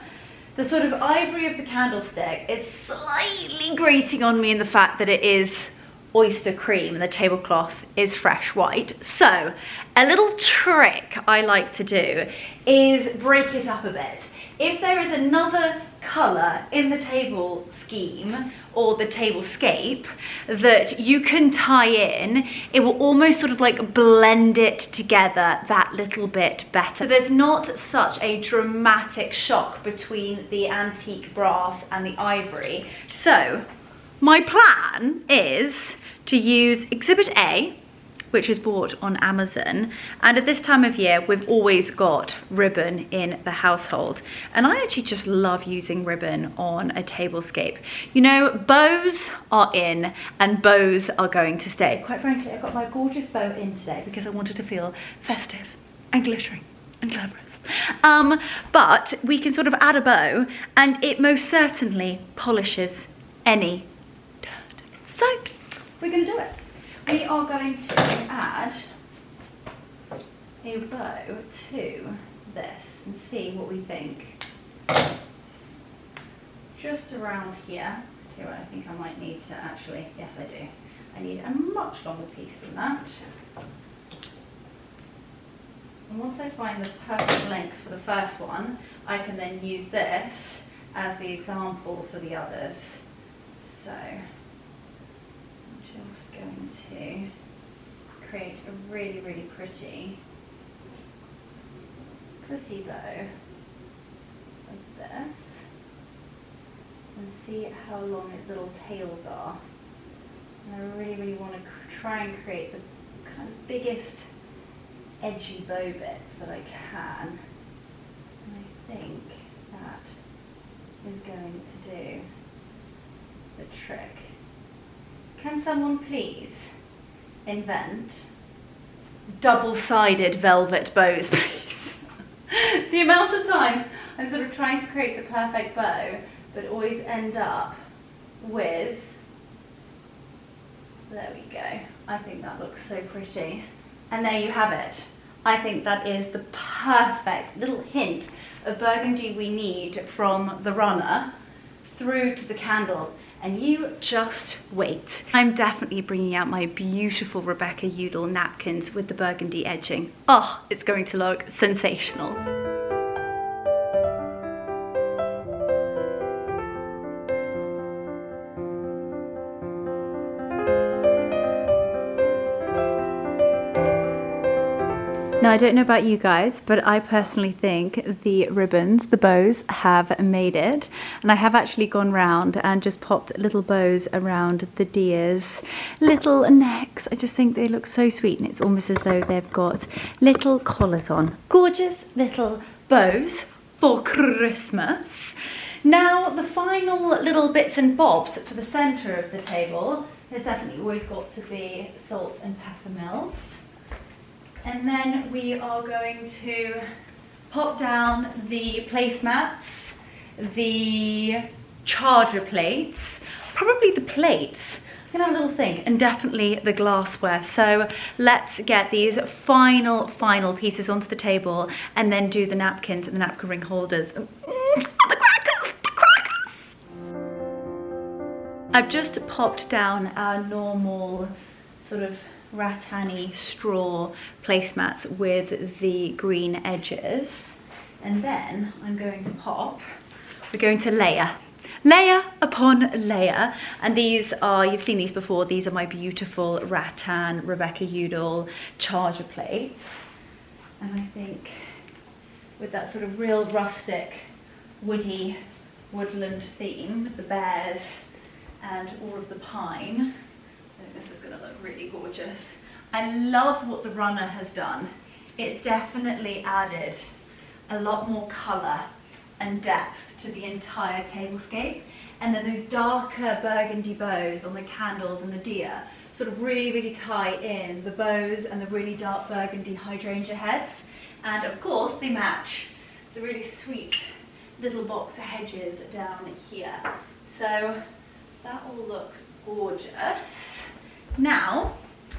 the sort of ivory of the candlestick is slightly grating on me in the fact that it is oyster cream and the tablecloth is fresh white. So a little trick I like to do is break it up a bit. If there is another colour in the table scheme or the tablescape that you can tie in, it will almost sort of like blend it together that little bit better. So there's not such a dramatic shock between the antique brass and the ivory. So my plan is to use Exhibit A, which is bought on Amazon. And at this time of year, we've always got ribbon in the household. And I actually just love using ribbon on a tablescape. You know, bows are in and bows are going to stay. Quite frankly, I got my gorgeous bow in today because I wanted to feel festive and glittering and glamorous. But we can sort of add a bow and it most certainly polishes any dirt. So we're gonna do it. We are going to add a bow to this and see what we think. Just around here. I think I might need to actually, yes I do. I need a much longer piece than that. And once I find the perfect length for the first one, I can then use this as the example for the others. So going to create a really, really pretty pussy bow of this and see how long its little tails are. And I really, really want to try and create the kind of biggest edgy bow bits that I can. And I think that is going to do the trick. Can someone please invent double-sided velvet bows, please? The amount of times I'm sort of trying to create the perfect bow, but always end up with, there we go. I think that looks so pretty. And there you have it. I think that is the perfect little hint of burgundy we need from the runner through to the candle. And you just wait. I'm definitely bringing out my beautiful Rebecca Udall napkins with the burgundy edging. Oh, it's going to look sensational. Now, I don't know about you guys, but I personally think the ribbons, the bows, have made it. And I have actually gone round and just popped little bows around the deer's little necks. I just think they look so sweet, and it's almost as though they've got little collars on. Gorgeous little bows for Christmas. Now, the final little bits and bobs for the centre of the table, there's definitely always got to be salt and pepper mils. And then we are going to pop down the placemats, the charger plates, probably the plates, I'm gonna have a little think, and definitely the glassware. So let's get these final pieces onto the table and then do the napkins and the napkin ring holders. The crackers! I've just popped down our normal sort of rattan-y straw placemats with the green edges, and then I'm going to we're going to layer upon layer, and these are, you've seen these before, these are my beautiful rattan Rebecca Udall charger plates, and I think with that sort of real rustic woody woodland theme with the bears and all of the pine, I think this is going to look really gorgeous. I love what the runner has done. It's definitely added a lot more colour and depth to the entire tablescape, and then those darker burgundy bows on the candles and the deer sort of really tie in the bows and the really dark burgundy hydrangea heads, and of course they match the really sweet little box of hedges down here. So that all looks gorgeous. Now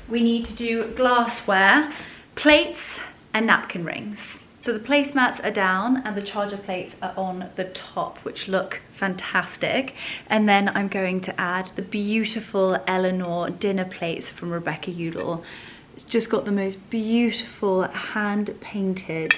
we need to do glassware, plates and napkin rings. So the placemats are down and the charger plates are on the top, which look fantastic. And then I'm going to add the beautiful Eleanor dinner plates from Rebecca Udall. It's just got the most beautiful hand painted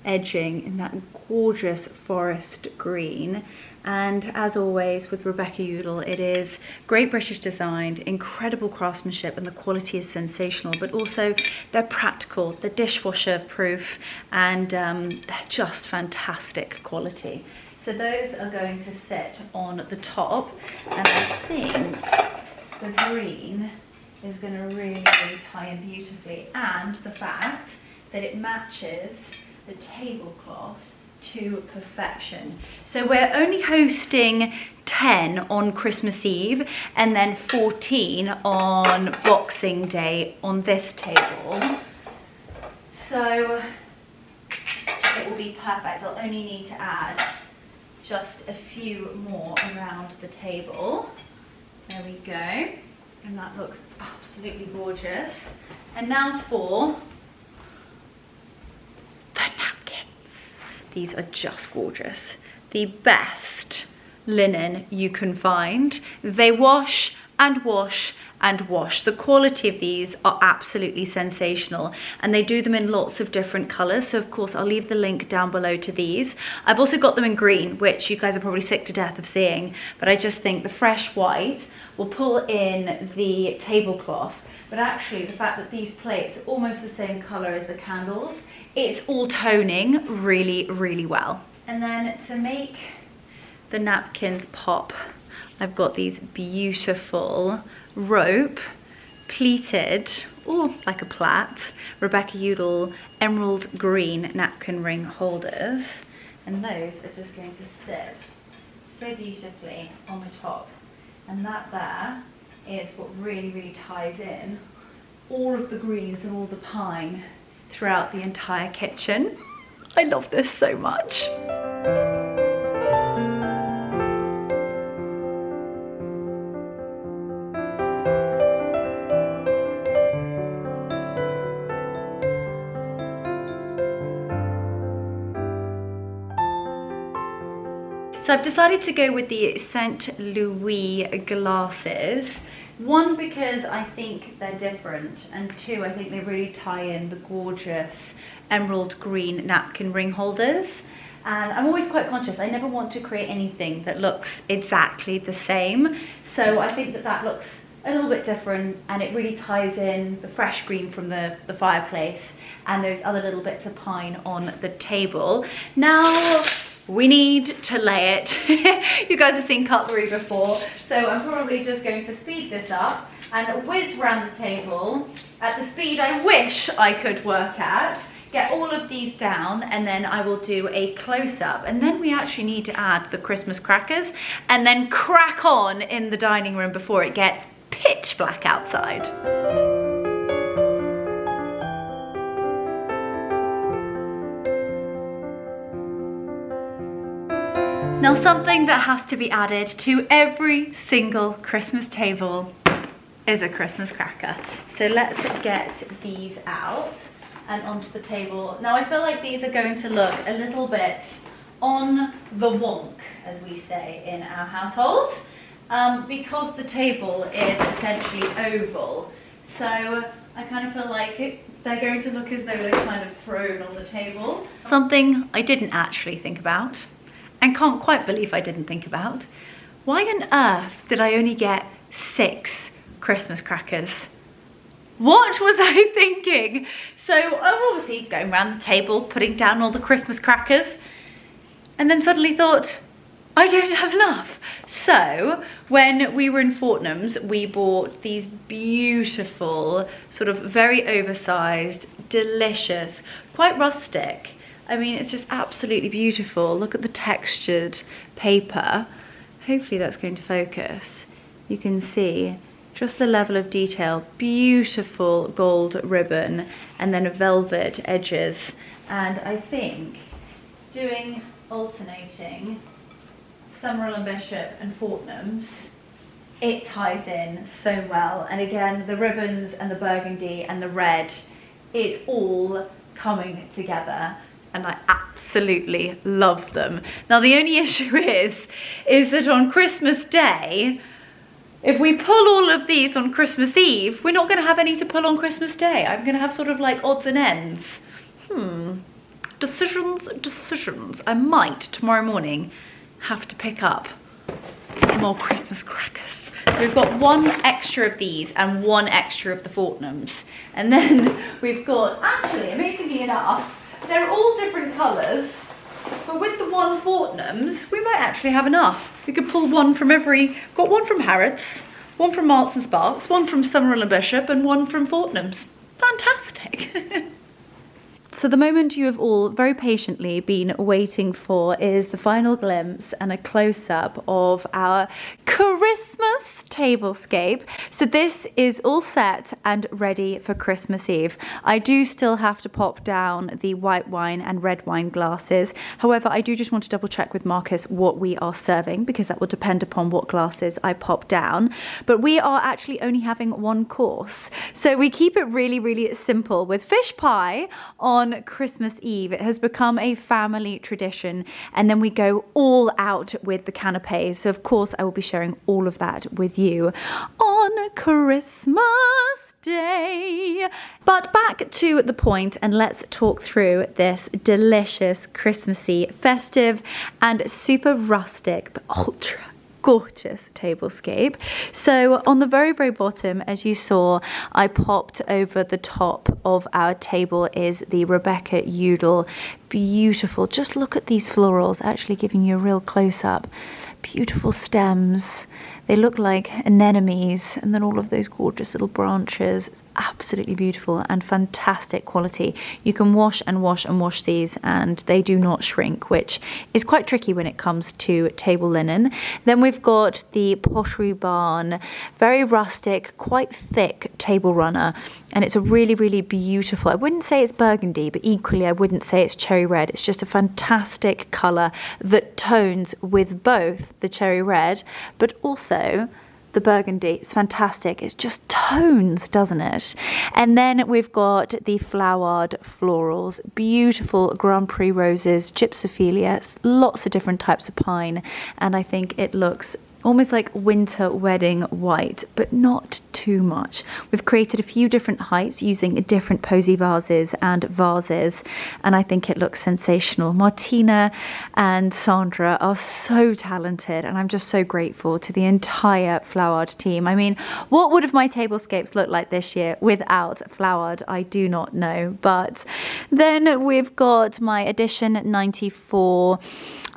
edging in that gorgeous forest green. And as always with Rebecca Udall, it is great British design, incredible craftsmanship, and the quality is sensational, but also they're practical, they're dishwasher proof, and they're just fantastic quality. So those are going to sit on the top, and I think the green is going to really tie in beautifully, and the fact that it matches the tablecloth to perfection. So we're only hosting 10 on Christmas Eve and then 14 on Boxing Day on this table. So it will be perfect. I'll only need to add just a few more around the table. There we go. And that looks absolutely gorgeous. And now for the napkins. These are just gorgeous. The best linen you can find. They wash and wash and wash. The quality of these are absolutely sensational, and they do them in lots of different colors. So of course I'll leave the link down below to these. I've also got them in green, which you guys are probably sick to death of seeing, but I just think the fresh white will pull in the tablecloth. But actually the fact that these plates are almost the same color as the candles, it's all toning really well. And then to make the napkins pop, I've got these beautiful rope pleated, or like a plait, Rebecca Udall emerald green napkin ring holders, and those are just going to sit so beautifully on the top. And that there is what really ties in all of the greens and all the pine throughout the entire kitchen. I love this so much. So I've decided to go with the St. Louis glasses. One, because I think they're different, and two, I think they really tie in the gorgeous emerald green napkin ring holders. And I'm always quite conscious, I never want to create anything that looks exactly the same. So I think that that looks a little bit different, and it really ties in the fresh green from the fireplace and those other little bits of pine on the table. Now we need to lay it. You guys have seen cutlery before, so I'm probably just going to speed this up and whiz around the table at the speed I wish I could work at. Get all of these down, and then I will do a close-up, and then we actually need to add the Christmas crackers and then crack on in the dining room before it gets pitch black outside. Now, something that has to be added to every single Christmas table is a Christmas cracker. So let's get these out and onto the table. Now, I feel like these are going to look a little bit on the wonk, as we say in our household, because the table is essentially oval. So I kind of feel like they're going to look as though they're kind of thrown on the table. Something I didn't actually think about, and can't quite believe I didn't think about. Why on earth did I only get 6 Christmas crackers? What was I thinking? So I'm obviously going around the table, putting down all the Christmas crackers, and then suddenly thought, I don't have enough. So when we were in Fortnum's, we bought these beautiful, sort of very oversized, delicious, quite rustic. I mean, it's just absolutely beautiful. Look at the textured paper. Hopefully that's going to focus. You can see just the level of detail. Beautiful gold ribbon and then velvet edges. And I think doing alternating Summerall and Bishop and Fortnum's, it ties in so well. And again, the ribbons and the burgundy and the red, it's all coming together. And I absolutely love them. Now, the only issue is that on Christmas Day, if we pull all of these on Christmas Eve, we're not going to have any to pull on Christmas Day. I'm going to have sort of like odds and ends. Decisions. I might, tomorrow morning, have to pick up some more Christmas crackers. So we've got 1 extra of these and 1 extra of the Fortnum's. And then we've got, actually, amazingly enough, they're all different colours, but with the 1 Fortnum's, we might actually have enough. We could pull 1 from every, got 1 from Harrods, 1 from Marks and Sparks, 1 from Summerall and Bishop, and 1 from Fortnum's. Fantastic. So the moment you have all very patiently been waiting for is the final glimpse and a close-up of our Christmas tablescape. So this is all set and ready for Christmas Eve. I do still have to pop down the white wine and red wine glasses. However, I do just want to double check with Marcus what we are serving, because that will depend upon what glasses I pop down. But we are actually only having 1 course. So we keep it really, really simple with fish pie on Christmas Eve. It has become a family tradition, and then we go all out with the canapes. So of course I will be sharing all of that with you on Christmas Day. But back to the point, and let's talk through this delicious Christmassy, festive and super rustic but ultra gorgeous tablescape. So on the very, very bottom, as you saw, I popped over the top of our table is the Rebecca Udall. Beautiful. Just look at these florals, actually giving you a real close-up. Beautiful stems. They look like anemones, and then all of those gorgeous little branches. It's absolutely beautiful and fantastic quality. You can wash and wash and wash these, and they do not shrink, which is quite tricky when it comes to table linen. Then we've got the Pottery Barn, very rustic, quite thick table runner, and it's a really, really beautiful, I wouldn't say it's burgundy, but equally I wouldn't say it's cherry red. It's just a fantastic colour that tones with both the cherry red, but also the burgundy. It's fantastic. It just tones, doesn't it? And then we've got the flowered florals, beautiful Grand Prix roses, gypsophilia, lots of different types of pine, and I think it looks almost like winter wedding white, but not too much. We've created a few different heights using different posy vases, and I think it looks sensational. Martina and Sandra are so talented, and I'm just so grateful to the entire Floral team. I mean, what would have my tablescapes looked like this year without Floral? I do not know. But then we've got my edition 94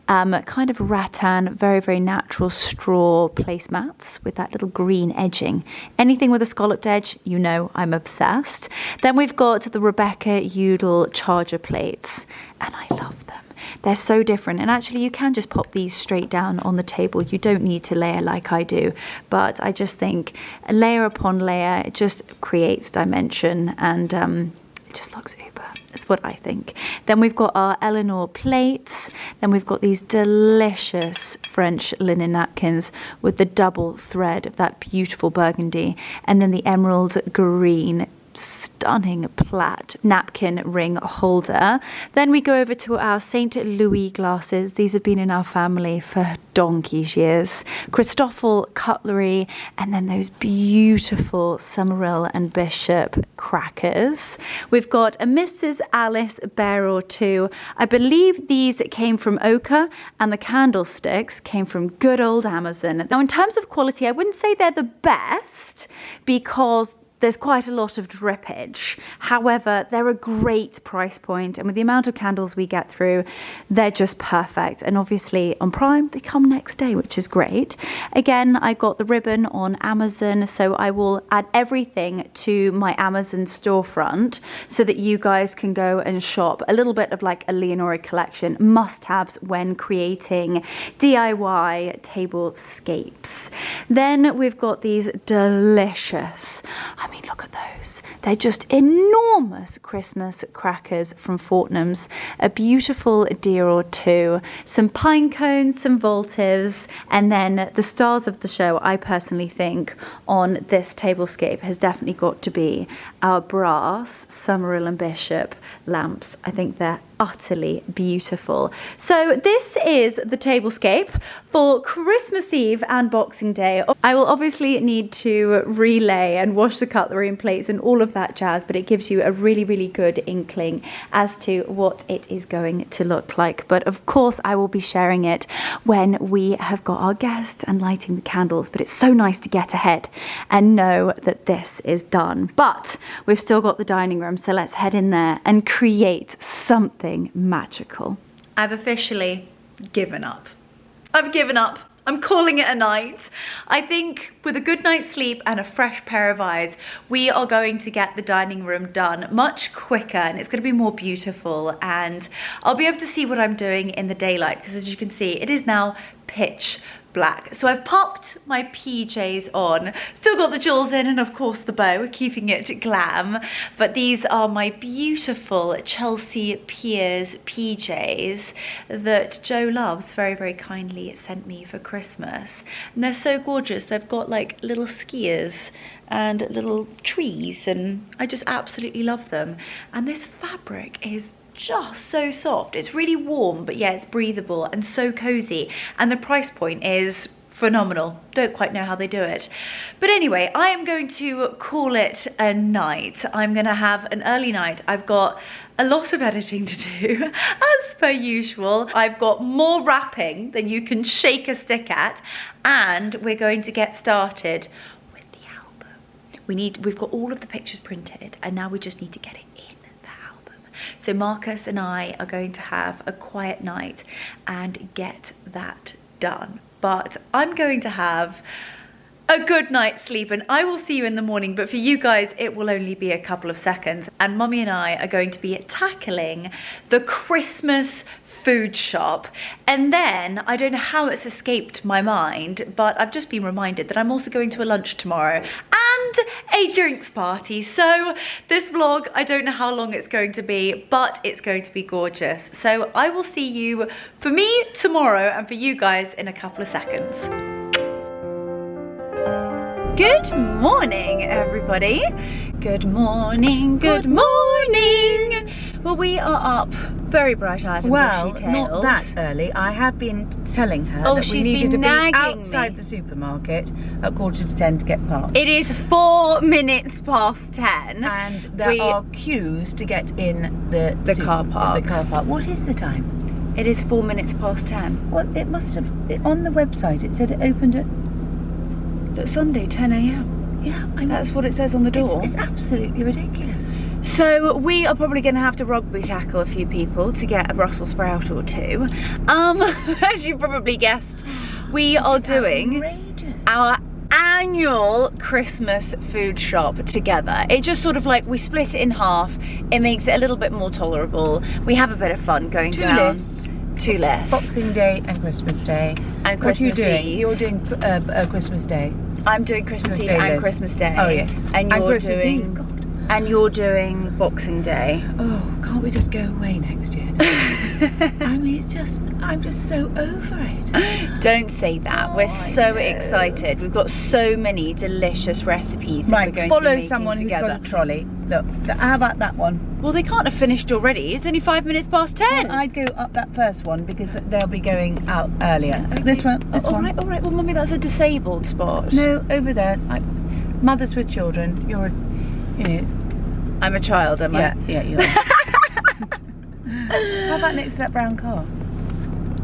kind of rattan, very, very natural straw placemats with that little green edging. Anything with a scalloped edge, you know I'm obsessed. Then we've got the Rebecca Udall charger plates, and I love them. They're so different, and actually you can just pop these straight down on the table. You don't need to layer like I do, but I just think layer upon layer, it just creates dimension, and it just looks uber. That's what I think. Then we've got our Leonora plates. Then we've got these delicious French linen napkins with the double thread of that beautiful burgundy, and then the emerald green stunning plaid napkin ring holder. Then we go over to our St. Louis glasses. These have been in our family for donkey's years. Christoffel cutlery, and then those beautiful Summerall and Bishop crackers. We've got a Mrs. Alice Bear or Two. I believe these came from Ochre, and the candlesticks came from good old Amazon. Now, in terms of quality, I wouldn't say they're the best because there's quite a lot of drippage. However, they're a great price point, and with the amount of candles we get through, they're just perfect. And obviously on Prime, they come next day, which is great. Again, I got the ribbon on Amazon, so I will add everything to my Amazon storefront so that you guys can go and shop a little bit of like a Leonora collection, must-haves when creating DIY tablescapes. Then we've got these delicious, I mean, look at those. They're just enormous Christmas crackers from Fortnum's. A beautiful deer or two, some pine cones, some voltives, and then the stars of the show, I personally think, on this tablescape has definitely got to be our brass Summerall and Bishop lamps. I think they're utterly beautiful. So this is the tablescape for Christmas Eve and Boxing Day. I will obviously need to relay and wash the cutlery and plates and all of that jazz, but it gives you a really, really good inkling as to what it is going to look like. But of course I will be sharing it when we have got our guests and lighting the candles, but it's so nice to get ahead and know that this is done. But we've still got the dining room, so let's head in there and create something magical. I've officially given up. I've given up. I'm calling it a night. I think with a good night's sleep and a fresh pair of eyes, we are going to get the dining room done much quicker, and it's going to be more beautiful, and I'll be able to see what I'm doing in the daylight, because as you can see, it is now pitch black. So I've popped my PJs on, still got the jewels in, and of course the bow, keeping it glam. But these are my beautiful Chelsea Piers PJs that Joe Loves very, very kindly sent me for Christmas. And they're so gorgeous. They've got like little skiers and little trees, and I just absolutely love them. And this fabric is just so soft. It's really warm, but yeah, it's breathable and so cozy, and the price point is phenomenal. Don't quite know how they do it, but anyway, I am going to call it a night. I'm gonna have an early night. I've got a lot of editing to do as per usual. I've got more wrapping than you can shake a stick at, and we're going to get started with the album. We've got all of the pictures printed, and now we just need to get it in. So Marcus and I are going to have a quiet night and get that done. But I'm going to have a good night's sleep, and I will see you in the morning, but for you guys it will only be a couple of seconds. And Mummy and I are going to be tackling the Christmas food shop, and then I don't know how it's escaped my mind, but I've just been reminded that I'm also going to a lunch tomorrow and a drinks party. So this vlog, I don't know how long it's going to be, but it's going to be gorgeous. So I will see you, for me, tomorrow, and for you guys in a couple of seconds. Good morning, everybody. Good morning, good morning. Well, we are up very bright-eyed and Well, bushy-tailed. not that early. I have been telling her that we she's needed been to be nagging outside me. the supermarket at 9:45 to get parked. It is 4 minutes past 10. And there are queues to get in the car park. The car park. What is the time? It is 4 minutes past 10. Well, it must have, on the website it said it opened at... But Sunday, 10 a.m. Yeah, I know. That's what it says on the door. It's absolutely ridiculous. So we are probably going to have to rugby tackle a few people to get a Brussels sprout or two. As you probably guessed, we are doing our annual Christmas food shop together. It just sort of like, we split it in half. It makes it a little bit more tolerable. We have a bit of fun going down. Two lists. Boxing Day and Christmas Day. And What are you Christmas doing? Eve. You're doing Christmas Day. I'm doing Christmas Eve Day and list. Christmas Day. Oh yes. And you're Christmas doing Eve. God. And you're doing Boxing Day. Oh, can't we just go away next year? I mean, I'm just so over it. Don't say that. We're so excited. We've got so many delicious recipes that we're going to follow be making someone together. who's got a trolley. Look, how about that one? Well, they can't have finished already. It's only 5 minutes past 10. Well, I'd go up that first one because they'll be going out earlier. Okay. This one. All right. Well, Mummy, that's a disabled spot. No, over there. Mothers with children. You're, I'm a child, am I? Yeah, you are. How about next to that brown car?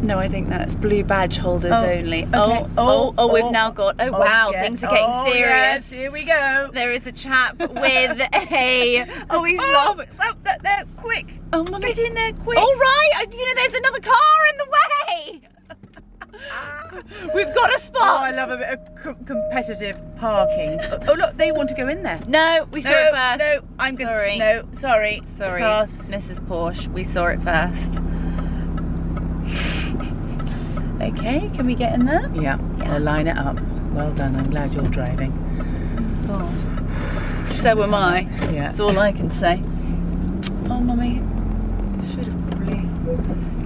No, I think that's blue badge holders only. Okay. We've now got. Oh wow, yeah. things are getting serious. Yes, here we go. There is a chap with a. Oh, he's They're quick. Oh, Mummy. Get in there quick. All right, there's another car in the way. We've got a spot. Oh, I love a bit of competitive parking. Oh look, they want to go in there. No, we saw it first. No, I'm going. Sorry. No, sorry. Sorry, It's us. Mrs. Porsche. We saw it first. Okay, can we get in there? Yeah. We'll line it up. Well done. I'm glad you're driving. Oh. So am I. Yeah. That's all I can say. Oh, Mummy. Should have probably.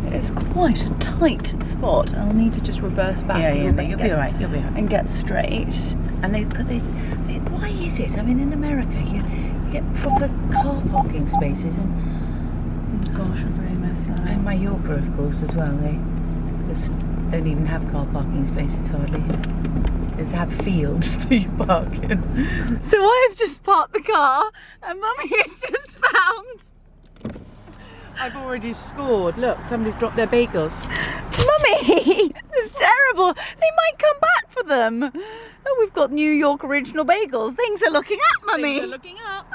It's quite a tight spot. I'll need to just reverse back a little bit. You'll be alright. You'll be alright. And get straight. And why is it? I mean, in America, you get proper car parking spaces, and Gosh, I really miss that. in Mallorca, of course, as well. They just don't even have car parking spaces hardly. They just have fields that you park in. So I've just parked the car, and Mummy has just found. I've already scored. Look, somebody's dropped their bagels. Mummy, it's terrible. They might come back for them. Oh, we've got New York original bagels. Things are looking up, Mummy. Things are looking up.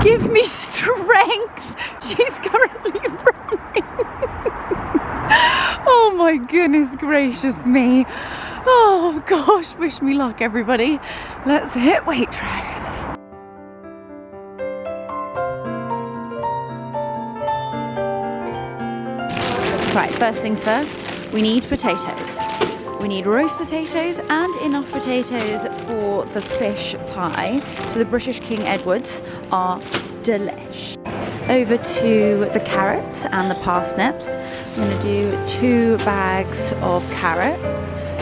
Give me strength. She's currently running. Oh my goodness gracious me. Oh gosh, wish me luck, everybody. Let's hit Waitrose. Right, first things first, we need potatoes. We need roast potatoes and enough potatoes for the fish pie. So the British King Edwards are delish. Over to the carrots and the parsnips. I'm going to do 2 bags of carrots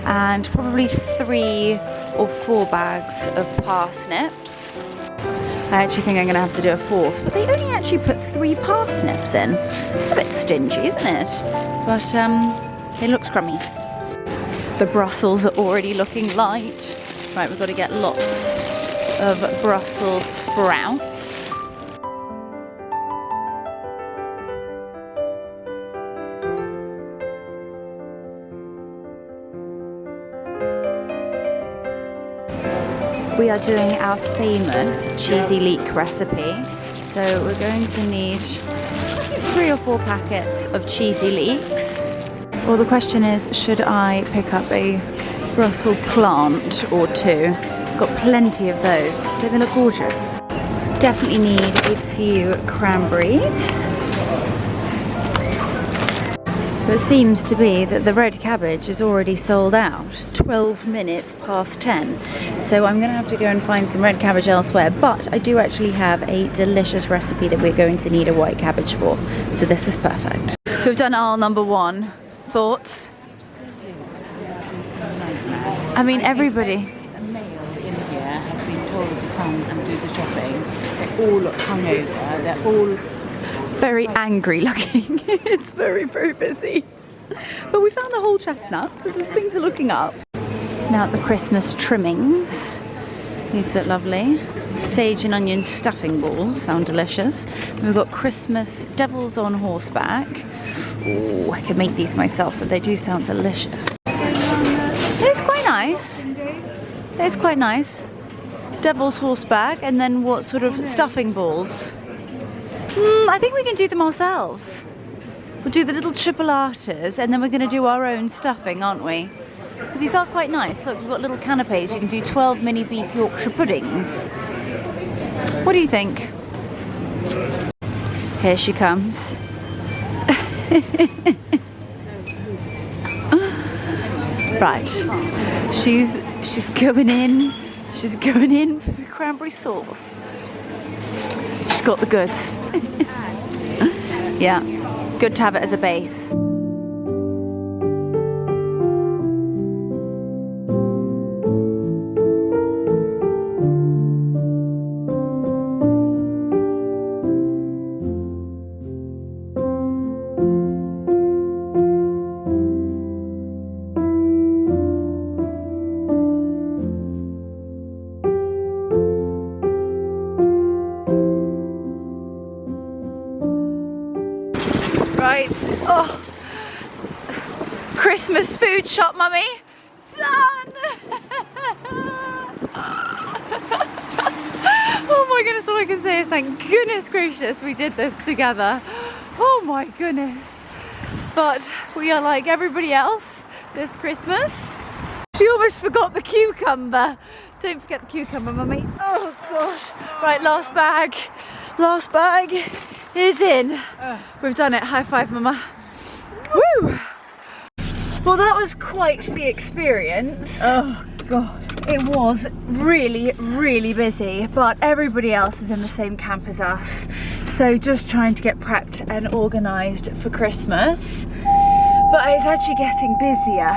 and probably 3 or 4 bags of parsnips. I actually think I'm going to have to do a 4th, but they only actually put 3 parsnips in. It's a bit stingy, isn't it? But it looks crummy. The Brussels are already looking light. Right, we've got to get lots of Brussels sprouts. We are doing our famous cheesy leek recipe. So we're going to need 3 or 4 packets of cheesy leeks. Well, the question is, should I pick up a Brussels plant or 2? Got plenty of those. Don't they look gorgeous? Definitely need a few cranberries. But it seems to be that the red cabbage is already sold out. 12 minutes past 10. So I'm going to have to go and find some red cabbage elsewhere. But I do actually have a delicious recipe that we're going to need a white cabbage for. So this is perfect. So we've done aisle number 1. Thoughts? I mean, everybody. A male in here has been told to come and do the shopping. They all look hungover. They're all very angry looking. It's very, very busy. But we found the whole chestnuts, so things are looking up. Now the Christmas trimmings. These are lovely. Sage and onion stuffing balls, sound delicious. And we've got Christmas devils on horseback. Oh, I could make these myself, but they do sound delicious. It's quite nice. It's quite nice. Devil's horseback, and then what sort of stuffing balls? I think we can do them ourselves. We'll do the little chipolatas, and then we're going to do our own stuffing, aren't we? But these are quite nice. Look, we've got little canapes. You can do 12 mini beef Yorkshire puddings. What do you think? Here she comes. Right. She's going in. She's going in for the cranberry sauce. She's got the goods. Yeah, good to have it as a base. Right, oh, Christmas food shop, mummy, done! Oh my goodness, all I can say is thank goodness gracious we did this together. Oh my goodness. But we are like everybody else this Christmas. She almost forgot the cucumber. Don't forget the cucumber, mummy. Oh gosh. Right, last bag. Last bag is in. We've done it. High five, mama. Woo! Well, that was quite the experience. Oh god, it was really, really busy, but everybody else is in the same camp as us, so just trying to get prepped and organised for Christmas. But it's actually getting busier,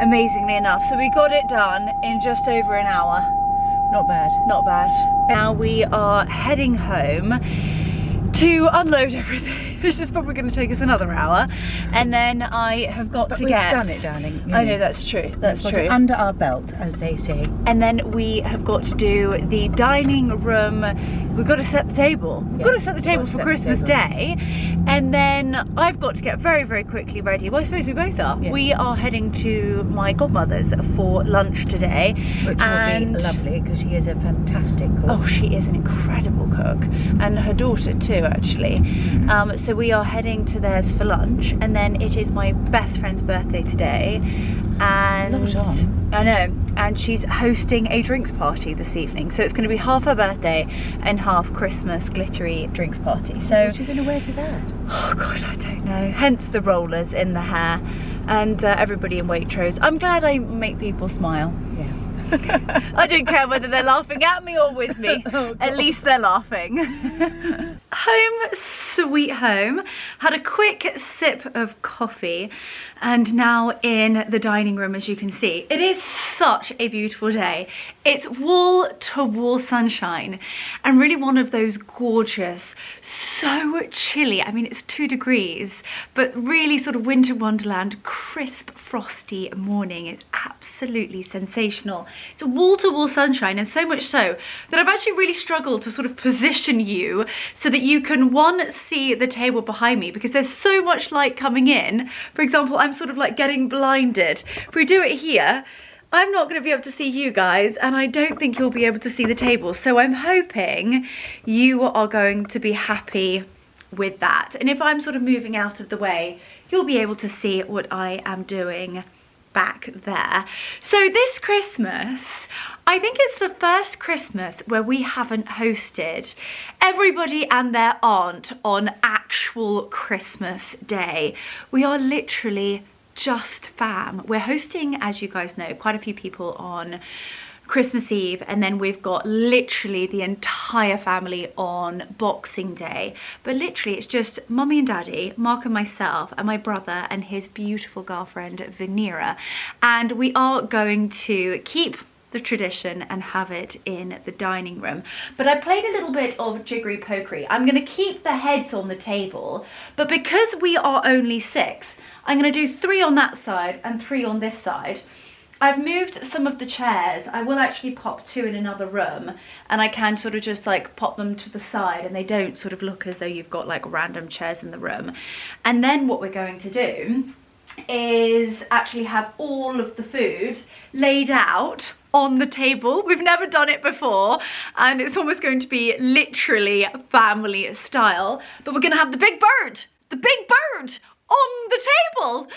amazingly enough. So we got it done in just over an hour. Not bad, not bad. Now we are heading home to unload everything, which is probably going to take us another hour, and then I have got to get... We've done it, darling. I know, that's true, that's true. Under our belt, as they say. And then we have got to do the dining room. We've got to set the table. We've got to set the table for Christmas Day, and then I've got to get very, very quickly ready. Well, I suppose we both are. Yeah. We are heading to my godmother's for lunch today. Which will be lovely, because she is a fantastic cook. Oh, she is an incredible cook, and her daughter too, actually. So we are heading to theirs for lunch, and then it is my best friend's birthday today, and I know, and she's hosting a drinks party this evening, so it's going to be half her birthday and half Christmas glittery drinks party. So what are you going to wear to that? Oh gosh, I don't know, hence the rollers in the hair, and everybody in Waitrose. I'm glad I make people smile. Yeah. I don't care whether they're laughing at me or with me. Oh, at least they're laughing. Home sweet home. Had a quick sip of coffee, and now in the dining room, as you can see. It is such a beautiful day. It's wall to wall sunshine, and really one of those gorgeous, so chilly. I mean, it's 2 degrees, but really sort of winter wonderland, crisp, frosty morning. It's absolutely sensational. It's wall to wall sunshine, and so much so that I've actually really struggled to sort of position you so that you can, one, see the table behind me, because there's so much light coming in. For example, I'm sort of like getting blinded. If we do it here, I'm not going to be able to see you guys, and I don't think you'll be able to see the table. So I'm hoping you are going to be happy with that. And if I'm sort of moving out of the way, you'll be able to see what I am doing back there. So this Christmas, I think it's the first Christmas where we haven't hosted everybody and their aunt on actual Christmas Day. We are literally just fam. We're hosting, as you guys know, quite a few people on Christmas Eve, and then we've got literally the entire family on Boxing Day. But literally it's just mummy and daddy, Mark and myself, and my brother and his beautiful girlfriend Leonora. And we are going to keep the tradition and have it in the dining room. But I played a little bit of jiggery pokery. I'm going to keep the heads on the table, but because we are only 6, I'm going to do 3 on that side and 3 on this side. I've moved some of the chairs. I will actually pop 2 in another room, and I can sort of just like pop them to the side and they don't sort of look as though you've got like random chairs in the room. And then what we're going to do is actually have all of the food laid out on the table. We've never done it before, and it's almost going to be literally family style, but we're going to have the big bird on the table.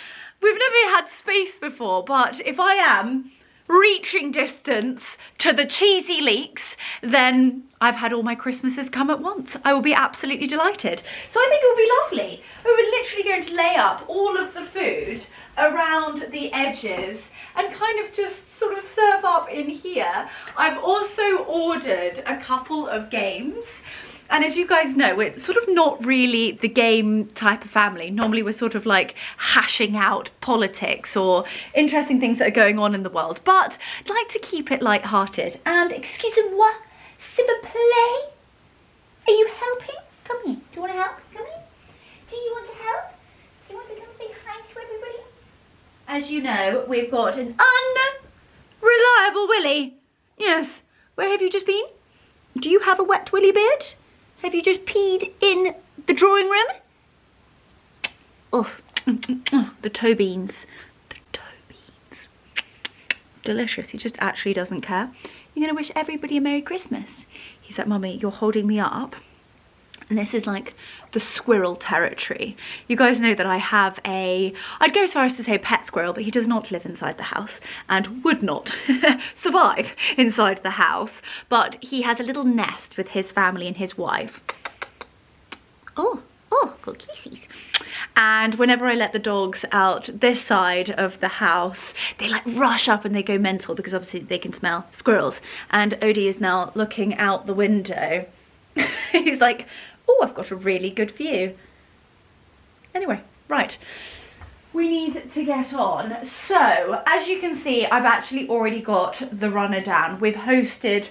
We've never had space before, but if I am reaching distance to the cheesy leeks, then I've had all my Christmases come at once. I will be absolutely delighted. So I think it will be lovely. We're literally going to lay up all of the food around the edges and kind of just sort of serve up in here. I've also ordered a couple of games. And as you guys know, we're sort of not really the game type of family. Normally we're sort of like hashing out politics or interesting things that are going on in the world. But I'd like to keep it light-hearted. And excusez-moi, s'il vous plaît? Are you helping? Come here. Do you want to help? Come here. Do you want to help? Do you want to come say hi to everybody? As you know, we've got an unreliable Willy. Yes. Where have you just been? Do you have a wet willy beard? Have you just peed in the drawing room? Oh, the toe beans. The toe beans. Delicious. He just actually doesn't care. You're going to wish everybody a Merry Christmas. He's like, Mummy, you're holding me up. And this is like the squirrel territory. You guys know that I have I'd go as far as to say pet squirrel, but he does not live inside the house and would not survive inside the house. But he has a little nest with his family and his wife. Oh, got kisses. And whenever I let the dogs out this side of the house, they like rush up and they go mental because obviously they can smell squirrels. And Odie is now looking out the window. He's like, oh, I've got a really good view. Anyway, right. We need to get on. So, as you can see, I've actually already got the runner down. We've hosted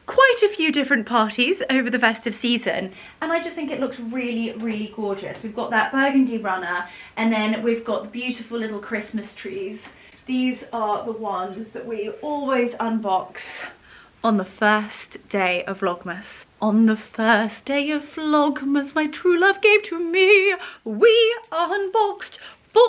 quite a few different parties over the festive season, and I just think it looks really, really gorgeous. We've got that burgundy runner, and then we've got the beautiful little Christmas trees. These are the ones that we always unbox on the first day of Vlogmas. On the first day of Vlogmas, my true love gave to me, we unboxed 4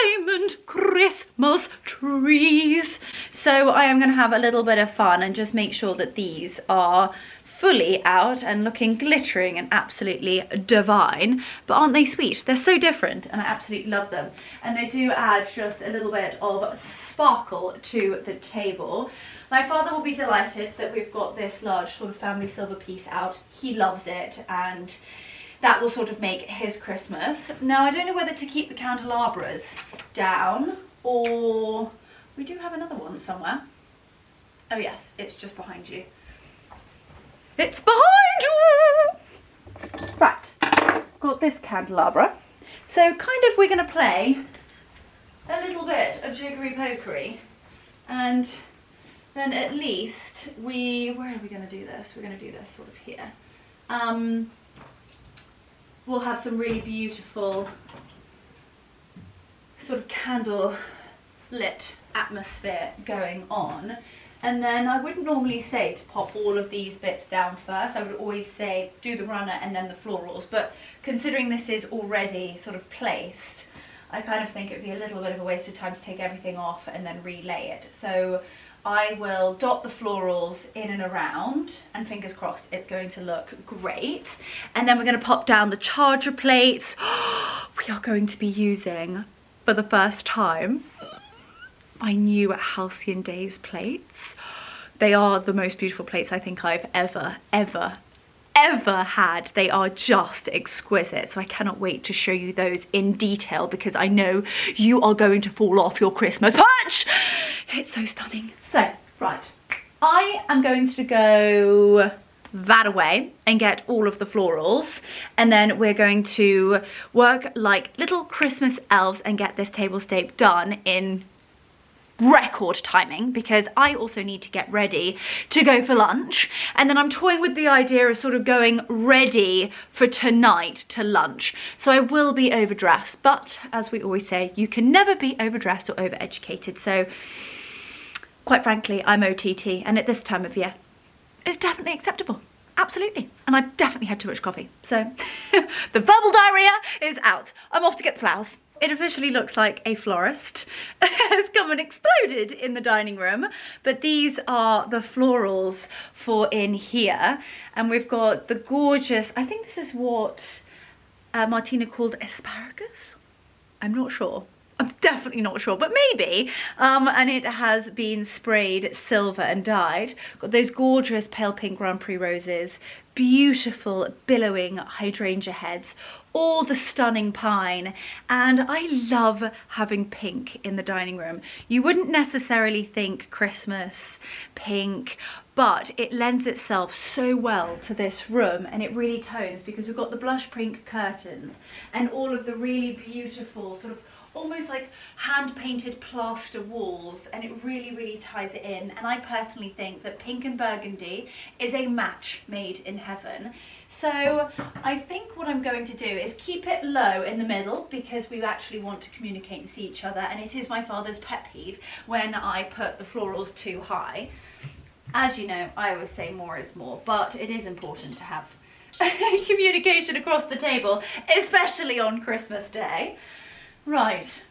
diamond Christmas trees. So I am gonna have a little bit of fun and just make sure that these are fully out and looking glittering and absolutely divine. But aren't they sweet? They're so different and I absolutely love them. And they do add just a little bit of sparkle to the table. My father will be delighted that we've got this large sort of family silver piece out. He loves it, and that will sort of make his Christmas. Now, I don't know whether to keep the candelabras down, or we do have another one somewhere. Oh yes, it's just behind you. It's behind you! Right, got this candelabra. So kind of we're gonna play a little bit of jiggery pokery, and then at least where are we going to do this? We're going to do this sort of here. We'll have some really beautiful sort of candle lit atmosphere going on. And then I wouldn't normally say to pop all of these bits down first. I would always say do the runner and then the florals. But considering this is already sort of placed, I kind of think it would be a little bit of a waste of time to take everything off and then relay it. So I will dot the florals in and around, and fingers crossed it's going to look great. And then we're going to pop down the charger plates. We are going to be using, for the first time, my new Halcyon Days plates. They are the most beautiful plates I think I've ever had. They are just exquisite, so I cannot wait to show you those in detail because I know you are going to fall off your Christmas perch. It's so stunning. So, right, I am going to go that away and get all of the florals, and then we're going to work like little Christmas elves and get this tablescape done in record timing because I also need to get ready to go for lunch, and then I'm toying with the idea of sort of going ready for tonight to lunch. So I will be overdressed, but as we always say, you can never be overdressed or overeducated. So quite frankly, I'm OTT, and at this time of year, it's definitely acceptable. Absolutely. And I've definitely had too much coffee. So the verbal diarrhea is out. I'm off to get the flowers. It officially looks like a florist has come and exploded in the dining room. But these are the florals for in here. And we've got the gorgeous, I think this is what Martina called asparagus. I'm not sure. I'm definitely not sure, but maybe. And it has been sprayed silver and dyed. Got those gorgeous pale pink Grand Prix roses, beautiful billowing hydrangea heads, all the stunning pine, and I love having pink in the dining room. You wouldn't necessarily think Christmas pink, but it lends itself so well to this room, and it really tones because we've got the blush pink curtains and all of the really beautiful sort of almost like hand-painted plaster walls, and it really ties it in. And I personally think that pink and burgundy is a match made in heaven. So I think what I'm going to do is keep it low in the middle because we actually want to communicate and see each other, and it is my father's pet peeve when I put the florals too high. As you know, I always say more is more, but it is important to have communication across the table, especially on Christmas Day. Right,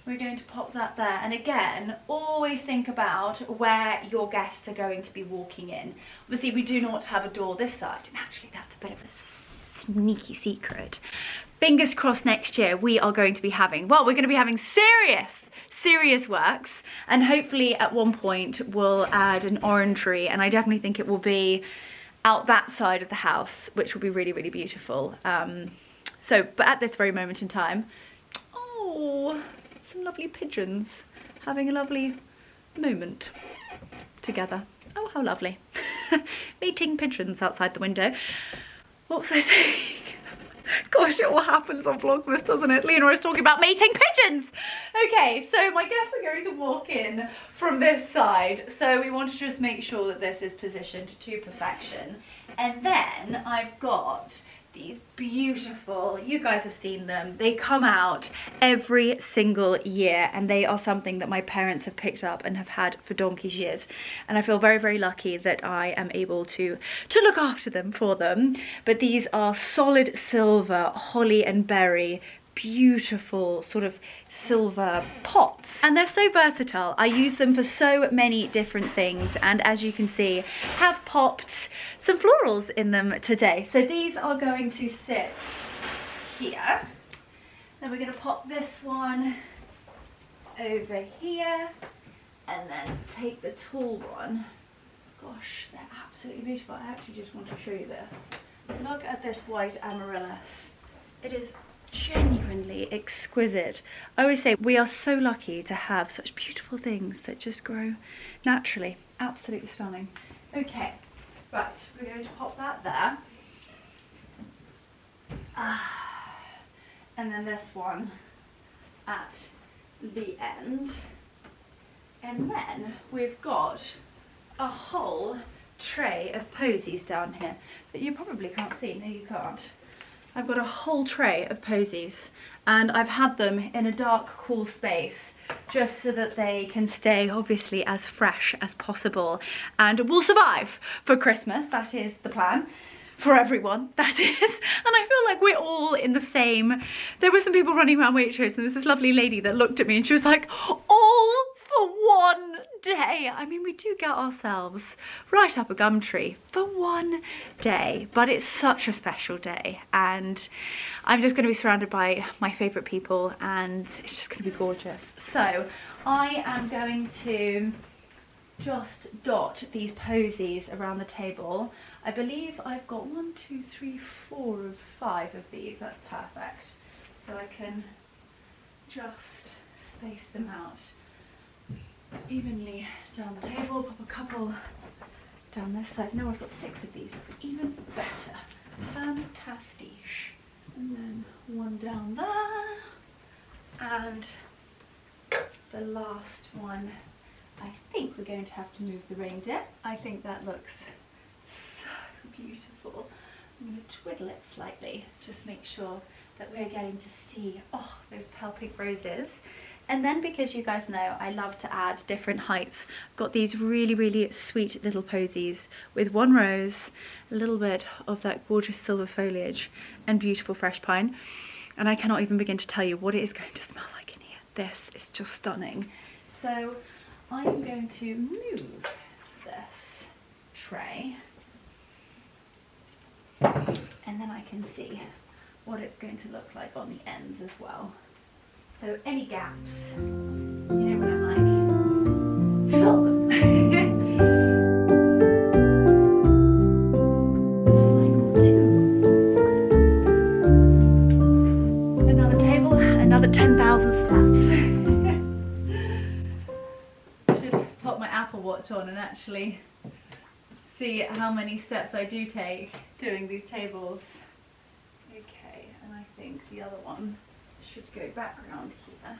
we're going to pop that there, and again, always think about where your guests are going to be walking in. Obviously, we do not have a door this side, and actually that's a bit of a sneaky secret. Fingers crossed next year we are going to be having, well, we're going to be having serious works, and hopefully at one point we'll add an orangery, and I definitely think it will be out that side of the house, which will be really beautiful. But at this very moment in time, oh, some lovely pigeons having a lovely moment together. Oh, how lovely. Mating pigeons outside the window. What was I saying? Gosh, it all happens on Vlogmas, doesn't it? Leonora's talking about mating pigeons. Okay, so my guests are going to walk in from this side. So we want to just make sure that this is positioned to perfection. And then I've got these beautiful, you guys have seen them, they come out every single year, and they are something that my parents have picked up and have had for donkey's years, and I feel very lucky that I am able to look after them for them. But these are solid silver, holly and berry, beautiful sort of silver pots, and they're so versatile. I use them for so many different things, and as you can see, have popped some florals in them today. So these are going to sit here. Then we're going to pop this one over here, and then take the tall one. Gosh, they're absolutely beautiful. I actually just want to show you this. Look at this white amaryllis. It is genuinely exquisite. I always say we are so lucky to have such beautiful things that just grow naturally. Absolutely stunning. Okay, right, we're going to pop that there. And then this one at the end. And then we've got a whole tray of posies down here that you probably can't see. No, you can't. I've got a whole tray of posies, and I've had them in a dark, cool space just so that they can stay obviously as fresh as possible and will survive for Christmas. That is the plan for everyone, that is. And I feel like we're all in the same. There were some people running around Waitrose, and there was this lovely lady that looked at me and she was like, all for one day. I mean, we do get ourselves right up a gum tree for one day, but it's such a special day, and I'm just going to be surrounded by my favourite people, and it's just going to be gorgeous. So I am going to just dot these posies around the table. I believe I've got 1, 2, 3, 4 of 5 of these. That's perfect. So I can just space them out evenly down the table. Pop a couple down this side. No, I've got 6 of these. That's even better. Fantastic. And then one down there. And the last one I think we're going to have to move the reindeer. I think that looks so beautiful. I'm going to twiddle it slightly, just make sure that we're getting to see, oh, those pale pink roses. And then, because you guys know I love to add different heights, I've got these really, really sweet little posies with one rose, a little bit of that gorgeous silver foliage and beautiful fresh pine. And I cannot even begin to tell you what it is going to smell like in here. This is just stunning. So I'm going to move this tray, and then I can see what it's going to look like on the ends as well. So any gaps, you know what I'm like, fill them. Another table, another 10,000 steps. Should put my Apple Watch on and actually see how many steps I do take doing these tables. Okay, and I think the other one should go back around here.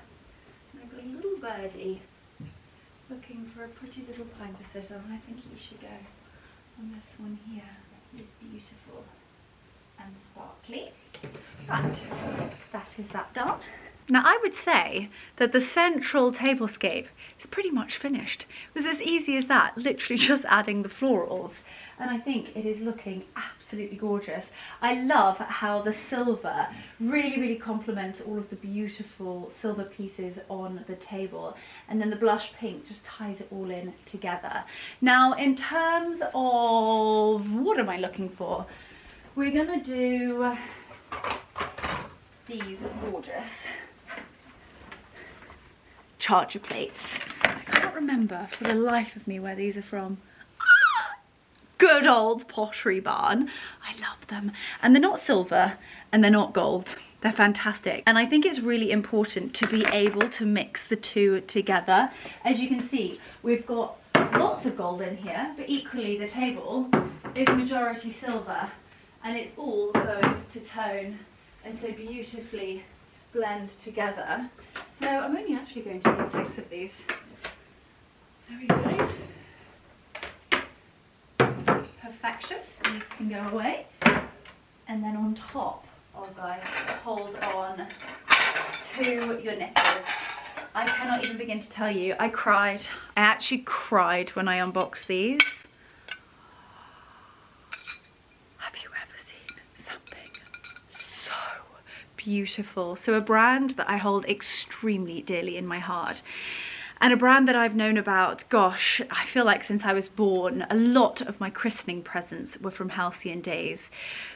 And I've got a little birdie looking for a pretty little pine to sit on. I think he should go on this one here. It's beautiful and sparkly. Right, that is that done. Now I would say that the central tablescape is pretty much finished. It was as easy as that, literally just adding the florals. And I think it is looking absolutely gorgeous. I love how the silver really, really complements all of the beautiful silver pieces on the table. And then the blush pink just ties it all in together. Now, in terms of what am I looking for? We're gonna do these gorgeous charger plates. I can't remember for the life of me where these are from. Good old Pottery Barn. I love them. And they're not silver and they're not gold. They're fantastic. And I think it's really important to be able to mix the two together. As you can see, we've got lots of gold in here, but equally the table is majority silver, and it's all going to tone and so beautifully blend together. So I'm only actually going to need 6 of these. There we go. Perfection. These can go away. And then on top, oh guys, hold on to your knickers. I cannot even begin to tell you, I cried. I actually cried when I unboxed these. Have you ever seen something so beautiful? So a brand that I hold extremely dearly in my heart. And a brand that I've known about, gosh, I feel like since I was born. A lot of my christening presents were from Halcyon Days.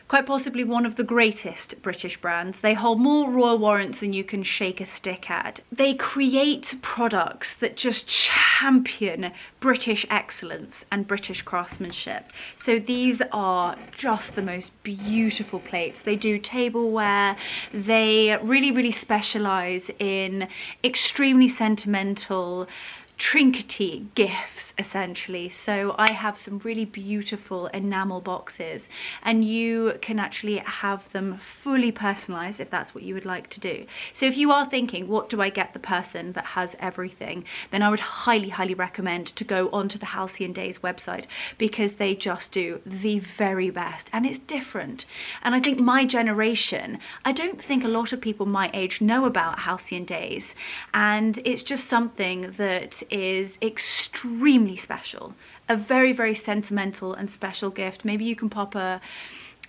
Quite possibly one of the greatest British brands. They hold more royal warrants than you can shake a stick at. They create products that just champion British excellence and British craftsmanship. So these are just the most beautiful plates. They do tableware. They really, really specialize in extremely sentimental, trinkety gifts essentially. So I have some really beautiful enamel boxes, and you can actually have them fully personalized if that's what you would like to do. So if you are thinking, what do I get the person that has everything, then I would highly, highly recommend to go onto the Halcyon Days website, because they just do the very best, and it's different. And I think my generation, I don't think a lot of people my age know about Halcyon Days, and it's just something that is extremely special. A very, very sentimental and special gift. Maybe you can pop a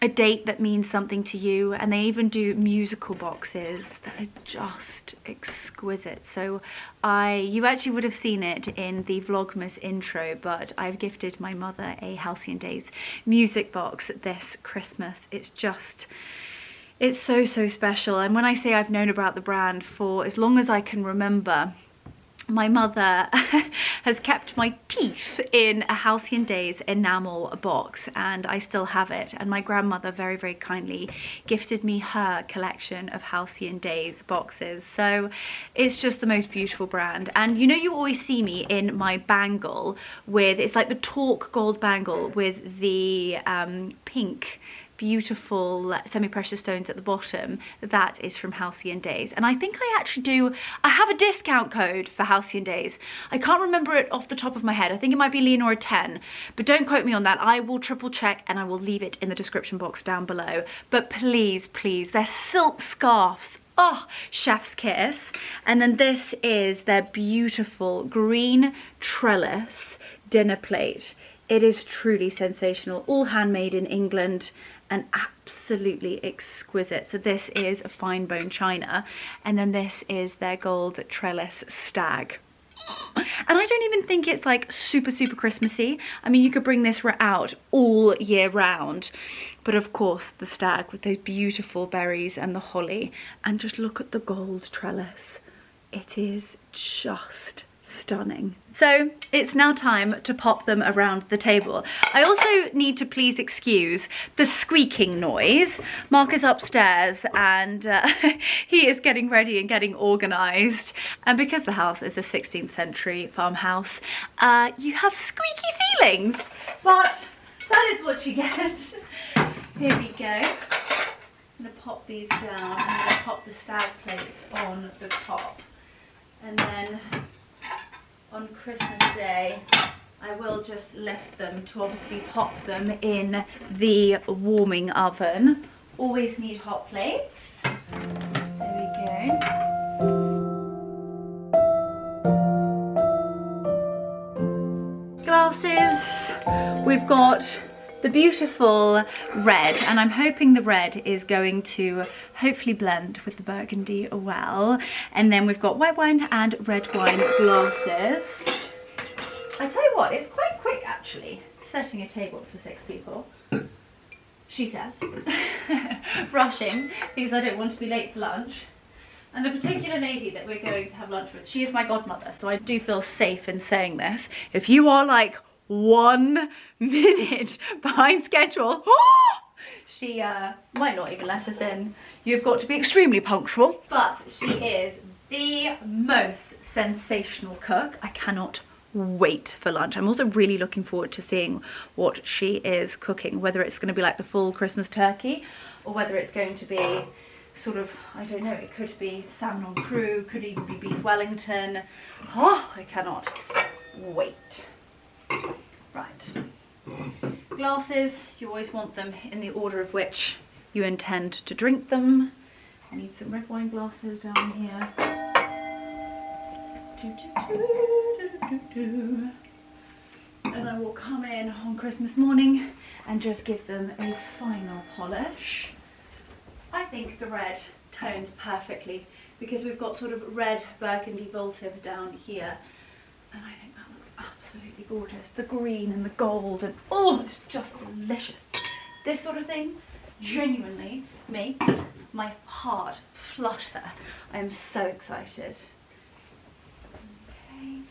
date that means something to you, and they even do musical boxes that are just exquisite. So you actually would have seen it in the Vlogmas intro, but I've gifted my mother a Halcyon Days music box this Christmas. It's so, so special. And when I say I've known about the brand for as long as I can remember, my mother has kept my teeth in a Halcyon Days enamel box, and I still have it. And my grandmother very, very kindly gifted me her collection of Halcyon Days boxes. So it's just the most beautiful brand. And you know, you always see me in my bangle with, it's like the Talk gold bangle with the pink beautiful semi-precious stones at the bottom, that is from Halcyon Days. And I think I have a discount code for Halcyon Days. I can't remember it off the top of my head. I think it might be Leonora 10, but don't quote me on that. I will triple check and I will leave it in the description box down below. But please, please, they're silk scarves. Oh, chef's kiss. And then this is their beautiful green trellis dinner plate. It is truly sensational, all handmade in England and absolutely exquisite. So this is a fine bone china, and then this is their gold trellis stag. And I don't even think it's like super Christmassy. I mean, you could bring this out all year round, but of course the stag with those beautiful berries and the holly, and just look at the gold trellis. It is just stunning. So it's now time to pop them around the table. I also need to please excuse the squeaking noise. Mark is upstairs and he is getting ready and getting organised. And because the house is a 16th century farmhouse, you have squeaky ceilings. But that is what you get. Here we go. I'm going to pop these down. I'm going to pop the stag plates on the top. And then on Christmas Day, I will just lift them to obviously pop them in the warming oven. Always need hot plates. There we go. Glasses. We've got the beautiful red, and I'm hoping the red is going to hopefully blend with the burgundy well. And then we've got white wine and red wine glasses. I tell you what, it's quite quick actually, setting a table for 6 people. She says, rushing because I don't want to be late for lunch. And the particular lady that we're going to have lunch with, she is my godmother, so I do feel safe in saying this. If you are like 1 minute behind schedule, she might not even let us in. You've got to be extremely punctual. But she is the most sensational cook. I cannot wait for lunch. I'm also really looking forward to seeing what she is cooking, whether it's going to be like the full Christmas turkey or whether it's going to be sort of, I don't know, it could be salmon en cru, could even be beef Wellington. Oh, I cannot wait. Right, glasses, you always want them in the order of which you intend to drink them. I need some red wine glasses down here. And I will come in on Christmas morning and just give them a final polish. I think the red tones perfectly because we've got sort of red burgundy voltives down here, and I think that looks absolutely gorgeous. The green and the gold, and oh, it's just delicious. This sort of thing genuinely makes my heart flutter. I am so excited. Okay.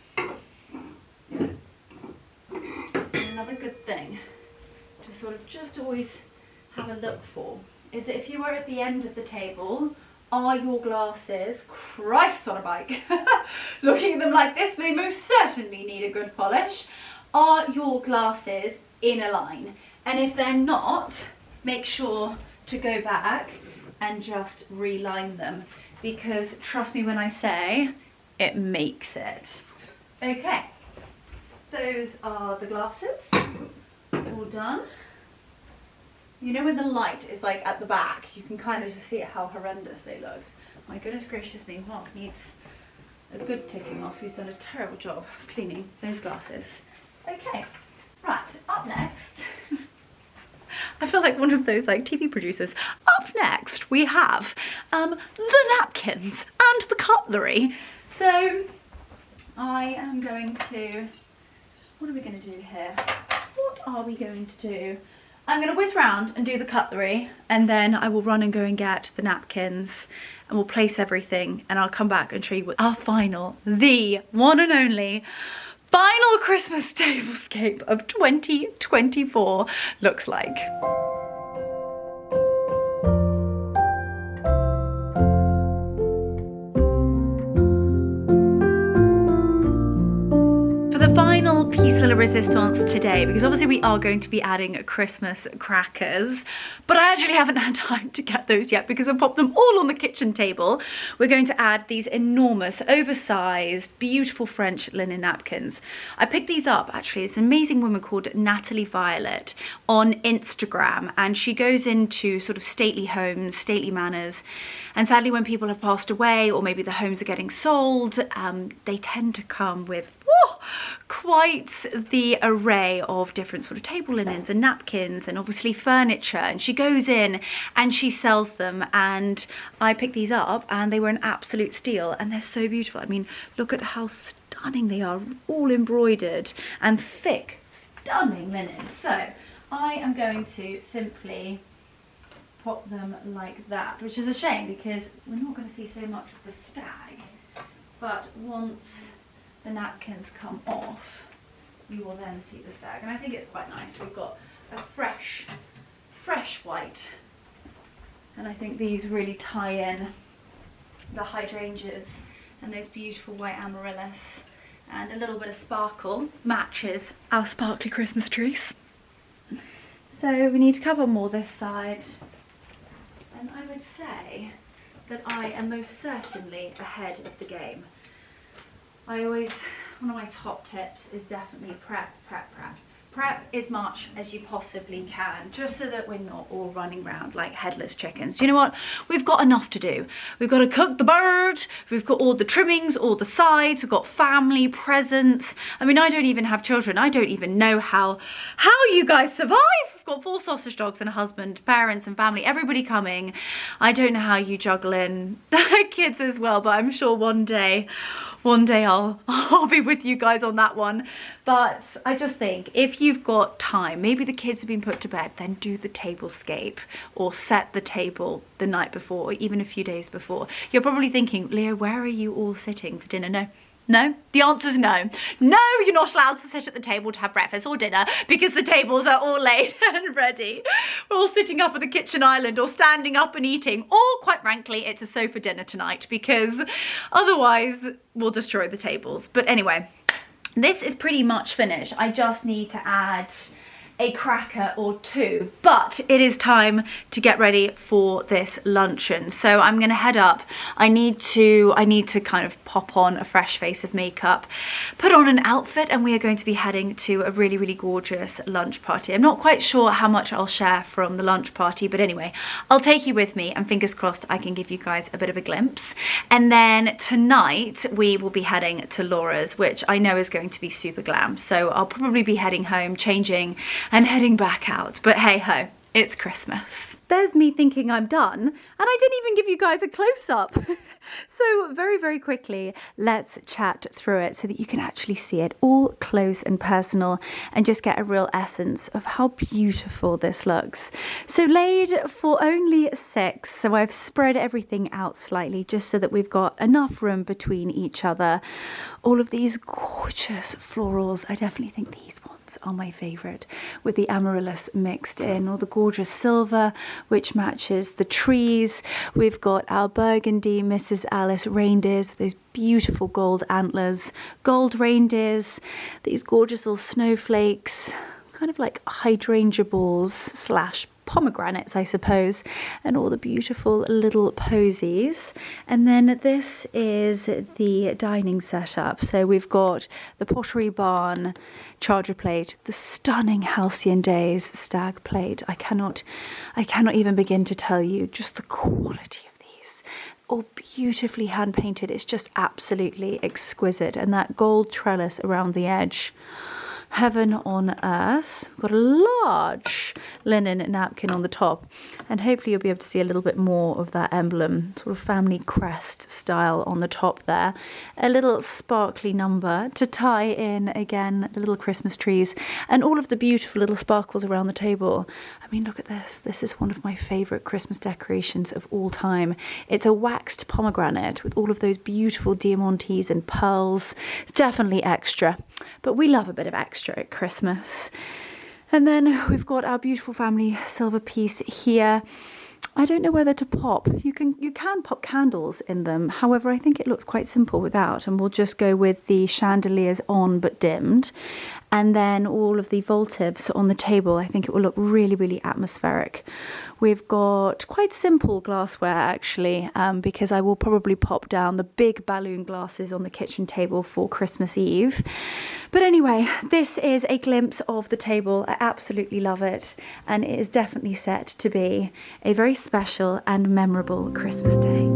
Another good thing to sort of just always have a look for is that if you are at the end of the table, are your glasses, Christ on a bike, looking at them like this, they most certainly need a good polish. Are your glasses in a line? And if they're not, make sure to go back and just reline them, because trust me when I say it makes it. Okay, those are the glasses, all done. You know when the light is like at the back, you can kind of see how horrendous they look. My goodness gracious me, Mark needs a good ticking off. He's done a terrible job of cleaning those glasses. Okay, right, up next, I feel like one of those like TV producers. Up next we have the napkins and the cutlery. So I am going to, what are we going to do here? What are we going to do? I'm going to whiz round and do the cutlery, and then I will run and go and get the napkins, and we'll place everything, and I'll come back and show you what our final, the one and only final Christmas tablescape of 2024 looks like. For the final piece pièce de la résistance today, because obviously we are going to be adding Christmas crackers, but I actually haven't had time to get those yet because I popped them all on the kitchen table. We're going to add these enormous, oversized, beautiful French linen napkins. I picked these up, actually. It's an amazing woman called Natalie Violet on Instagram, and she goes into sort of stately homes, stately manors, and sadly when people have passed away or maybe the homes are getting sold, they tend to come with quite the array of different sort of table linens and napkins and obviously furniture, and she goes in and she sells them, and I picked these up and they were an absolute steal, and they're so beautiful. I mean, look at how stunning they are, all embroidered and thick, stunning linen. So I am going to simply pop them like that, which is a shame because we're not going to see so much of the stag, but once the napkins come off, you will then see the stag, and I think it's quite nice. We've got a fresh white, and I think these really tie in the hydrangeas and those beautiful white amaryllis, and a little bit of sparkle matches our sparkly Christmas trees. So we need to cover more this side, and I would say that I am most certainly ahead of the game. One of my top tips is definitely prep. Prep as much as you possibly can, just so that we're not all running around like headless chickens. You know what? We've got enough to do. We've got to cook the bird, we've got all the trimmings, all the sides, we've got family presents. I mean, I don't even have children. I don't even know how you guys survive. We've got 4 sausage dogs and a husband, parents and family, everybody coming. I don't know how you juggle in kids as well, but I'm sure one day I'll be with you guys on that one. But I just think if you've got time, maybe the kids have been put to bed, then do the tablescape or set the table the night before or even a few days before. You're probably thinking, Leo, where are you all sitting for dinner? No, the answer is no. No, you're not allowed to sit at the table to have breakfast or dinner because the tables are all laid and ready. We're all sitting up at the kitchen island or standing up and eating, or quite frankly, it's a sofa dinner tonight because otherwise we'll destroy the tables. But anyway, this is pretty much finished. I just need to add a cracker or 2, but it is time to get ready for this luncheon. So I'm gonna head up. I need to kind of pop on a fresh face of makeup, put on an outfit, and we are going to be heading to a really, really gorgeous lunch party. I'm not quite sure how much I'll share from the lunch party, but anyway, I'll take you with me, and fingers crossed I can give you guys a bit of a glimpse. And then tonight we will be heading to Laura's, which I know is going to be super glam. So I'll probably be heading home, changing and heading back out, but hey ho, it's Christmas. There's me thinking I'm done, and I didn't even give you guys a close-up. So very, very quickly, let's chat through it so that you can actually see it all close and personal and just get a real essence of how beautiful this looks. So laid for only 6, so I've spread everything out slightly just so that we've got enough room between each other. All of these gorgeous florals, I definitely think these ones are my favourite, with the amaryllis mixed in, all the gorgeous silver which matches the trees. We've got our burgundy Mrs. Alice reindeers with those beautiful gold antlers, gold reindeers, these gorgeous little snowflakes, kind of like hydrangea balls slash pomegranates, I suppose, and all the beautiful little posies. And then this is the dining setup. So we've got the pottery barn charger plate, the stunning Halcyon Days stag plate. I cannot even begin to tell you just the quality of these. All beautifully hand painted. It's just absolutely exquisite. And that gold trellis around the edge. Heaven on earth. We've got a large linen napkin on the top, and hopefully you'll be able to see a little bit more of that emblem, sort of family crest style on the top there. A little sparkly number to tie in, again, the little Christmas trees and all of the beautiful little sparkles around the table. I mean, look at this. This is one of my favourite Christmas decorations of all time. It's a waxed pomegranate with all of those beautiful diamantes and pearls. It's definitely extra, but we love a bit of extra at Christmas. And then we've got our beautiful family silver piece here. I don't know whether to pop. You can pop candles in them. However, I think it looks quite simple without, and we'll just go with the chandeliers on but dimmed. and then all of the votives on the table. I think it will look really, really atmospheric. We've got quite simple glassware actually, because I will probably pop down the big balloon glasses on the kitchen table for Christmas Eve. But anyway, this is a glimpse of the table. I absolutely love it, and it is definitely set to be a very special and memorable Christmas day.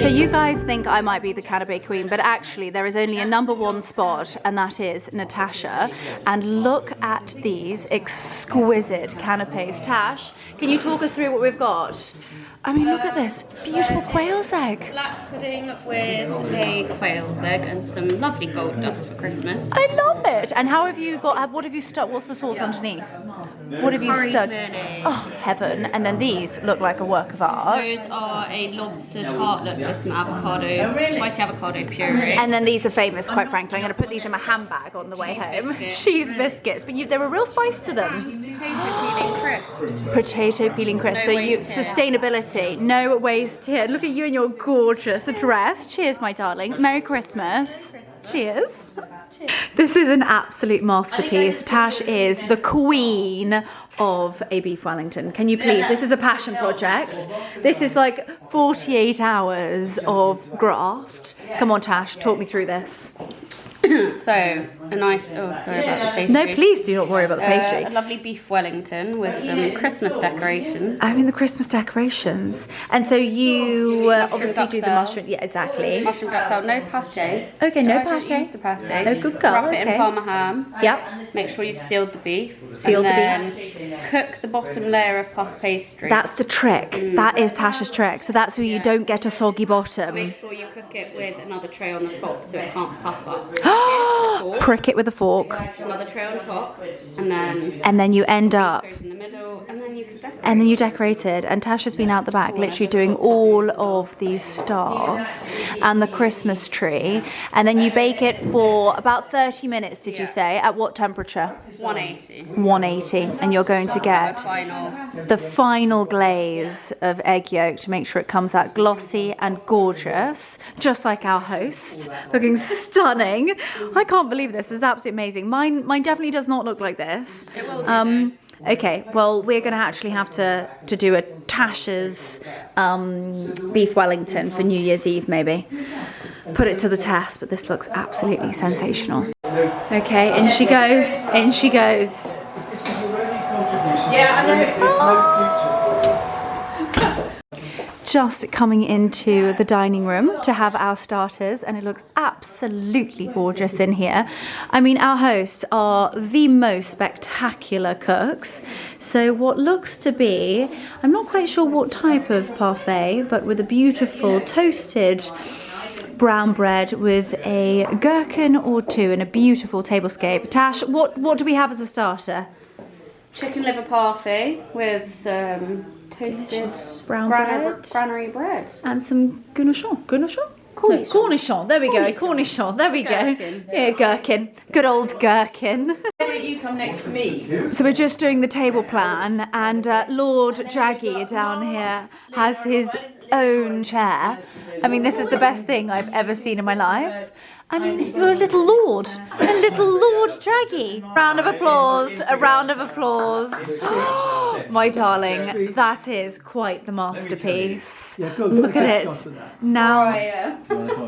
So you guys think I might be the canapé queen, but actually there is only a #1 spot, and that is Natasha. And look at these exquisite canapés. Tash, can you talk us through what we've got? I mean, look at this beautiful quail's egg. Black pudding with a quail's egg and some lovely gold dust for Christmas. I love it. And how have you got? What have you stuck? What's the sauce underneath? What have you Curried stuck? mayonnaise. Oh, heaven! And then these look like a work of art. Those are a lobster tartlet with some avocado, spicy avocado puree. And then these are famous, quite frankly. I'm going to put these in my handbag on the way home. biscuits. Cheese biscuits, but there were real spice to them. Potato peeling crisps. Potato peeling crisp. No So you waste here. sustainability, no waste here. Look at you in your gorgeous dress. Cheers, my darling. Merry Christmas. Cheers. This is an absolute masterpiece. Tash is the queen of a beef Wellington. Can you please? This is a passion project. This is like 48 hours of graft. Come on, Tash, talk me through this. So, a nice, oh sorry about the pastry. No, please do not worry about the pastry. A lovely beef Wellington with some Christmas decorations. I mean, the Christmas decorations. And so you obviously do the duxelle. mushroom. Yeah, exactly. Mushroom duxelle, no pate. Okay, no I don't pate. use the pate. Oh, good girl, Wrap it okay. in parma ham. Yep. Make sure you've sealed the beef. Sealed the and then cook the bottom layer of puff pastry. That's the trick. That is Tasha's trick. So that's where you don't get a soggy bottom. Make sure you cook it with another tray on the top so it can't puff up. Prick it with a fork. Another tray on top, And then you end up. goes in the middle, and then you can decorate. And then you decorated. And Tasha's been out the back literally doing all of these stars and the Christmas tree. And then you bake it for about 30 minutes, did you say? At what temperature? 180. 180. And you're going to get Final. the final glaze of egg yolk to make sure it comes out glossy and gorgeous, just like our host, looking stunning. I can't believe this is absolutely amazing. Mine definitely does not look like this. Okay, well, we're going to actually have to do a Tasha's beef Wellington for New Year's Eve, maybe. Put it to the test, but this looks absolutely sensational. Okay, in she goes, in she goes. Yeah, I know. Just coming into the dining room to have our starters, and it looks absolutely gorgeous in here. I mean, our hosts are the most spectacular cooks. So what looks to be, I'm not quite sure what type of parfait, but with a beautiful toasted brown bread with a gherkin or two and a beautiful tablescape. Tash, what do we have as a starter? Chicken liver parfait with toasted granary bread. And some cornichon. Cornichon? Cornichon. No, cornichon. There we go. Cornichon. There we go. Gherkin. Yeah, gherkin. Good old gherkin. Why don't you come next to me? So we're just doing the table plan, and Lord Jaggy down here has his own chair. I mean, this is the best thing I've ever seen in my life. I mean, you're a little lord Jaggy. Round of applause, a round of applause. My darling, that is quite the masterpiece. Look at it. Now,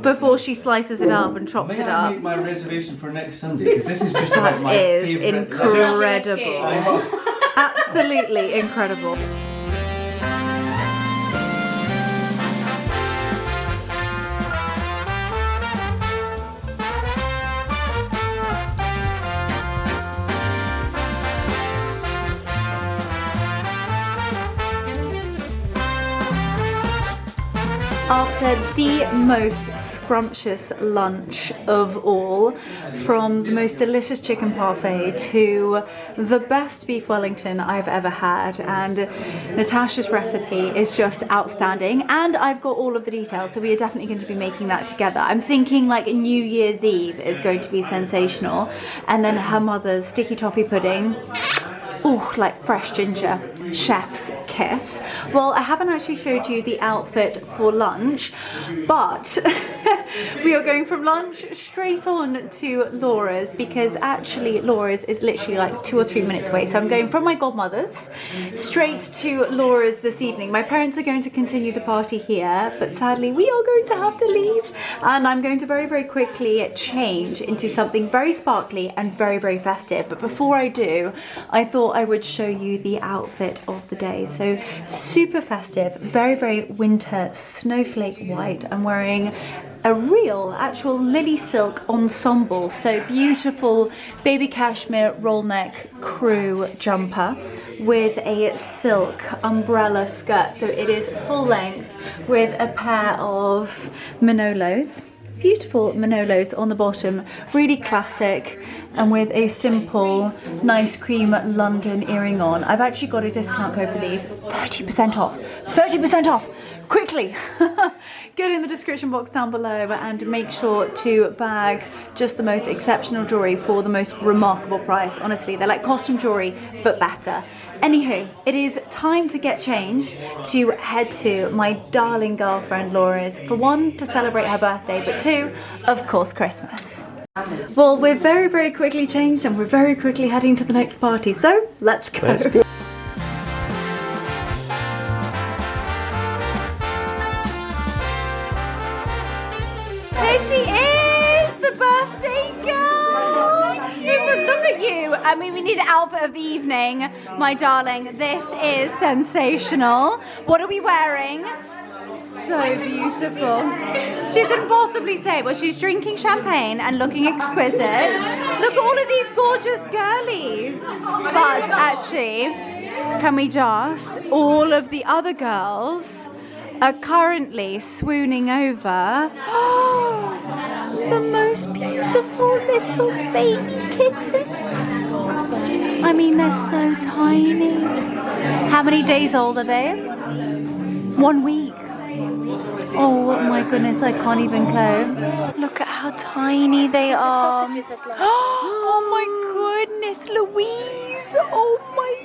before she slices it up and chops May it I up. make my reservation for next Sunday? Because this is just about my That is favourite. incredible. Absolutely incredible. After the most scrumptious lunch of all, from the most delicious chicken parfait to the best beef Wellington I've ever had, and Natasha's recipe is just outstanding, and I've got all of the details, so we are definitely going to be making that together. I'm thinking like New Year's Eve is going to be sensational, and then her mother's sticky toffee pudding. Ooh, like fresh ginger, chef's kiss. Well, I haven't actually showed you the outfit for lunch, but we are going from lunch straight on to Laura's, because actually Laura's is literally like 2 or 3 minutes away. So I'm going from my godmother's straight to Laura's this evening. My parents are going to continue the party here, but sadly we are going to have to leave, and I'm going to very, very quickly change into something very sparkly and very, very festive. But before I do, I thought I would show you the outfit of the day. So super festive, very, very winter, snowflake white. I'm wearing a real actual lily silk ensemble, so beautiful baby cashmere roll neck crew jumper with a silk umbrella skirt. So it is full length with a pair of Manolos, beautiful Manolos on the bottom, really classic, and with a simple nice cream London earring on. I've actually got a discount code for these, 30% off, 30% off. Quickly get in the description box down below and make sure to bag just the most exceptional jewelry for the most remarkable price. Honestly, they're like costume jewelry but better. Anywho, it is time to get changed to head to my darling girlfriend Laura's, for one, to celebrate her birthday, but two, of course, Christmas. Well, we're very, very quickly changed and we're very quickly heading to the next party, so let's go. Let's go. There she is, the birthday girl. Look at you. I mean, we need an outfit of the evening, my darling. This is sensational. What are we wearing? So beautiful. She couldn't possibly say, well, she's drinking champagne and looking exquisite. Look at all of these gorgeous girlies. But actually, can we just, all of the other girls are currently swooning over the most beautiful little baby kittens. I mean, they're so tiny. How many days old are they? 1 week. Oh my goodness, I can't even cope. Look at how tiny they are. Oh my goodness, Louise. Oh my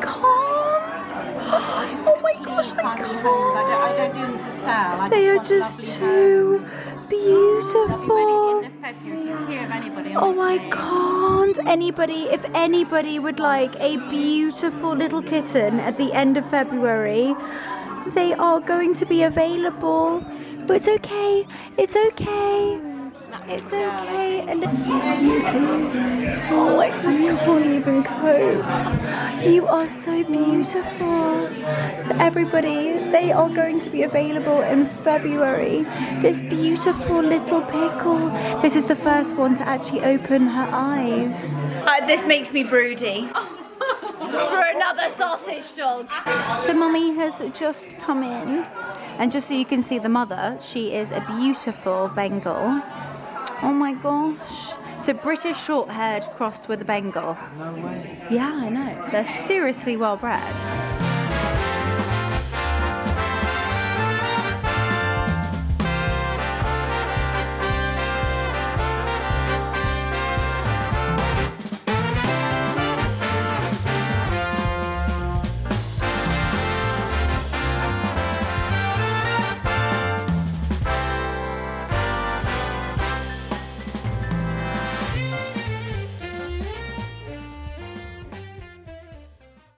can't. Oh my gosh, I can't. I don't do them to sell. They are just too beautiful. Oh my God. If anybody would like a beautiful little kitten at the end of February, they are going to be available. But it's okay. It's okay. It's okay. Oh, I just can't even cope. You are so beautiful. So everybody, they are going to be available in February. This beautiful little pickle. This is the first one to actually open her eyes. This makes me broody. For another sausage dog. So Mummy has just come in, and just so you can see the mother, she is a beautiful Bengal. Oh my gosh. So British short-haired crossed with a Bengal. No way. Yeah, I know. They're seriously well bred.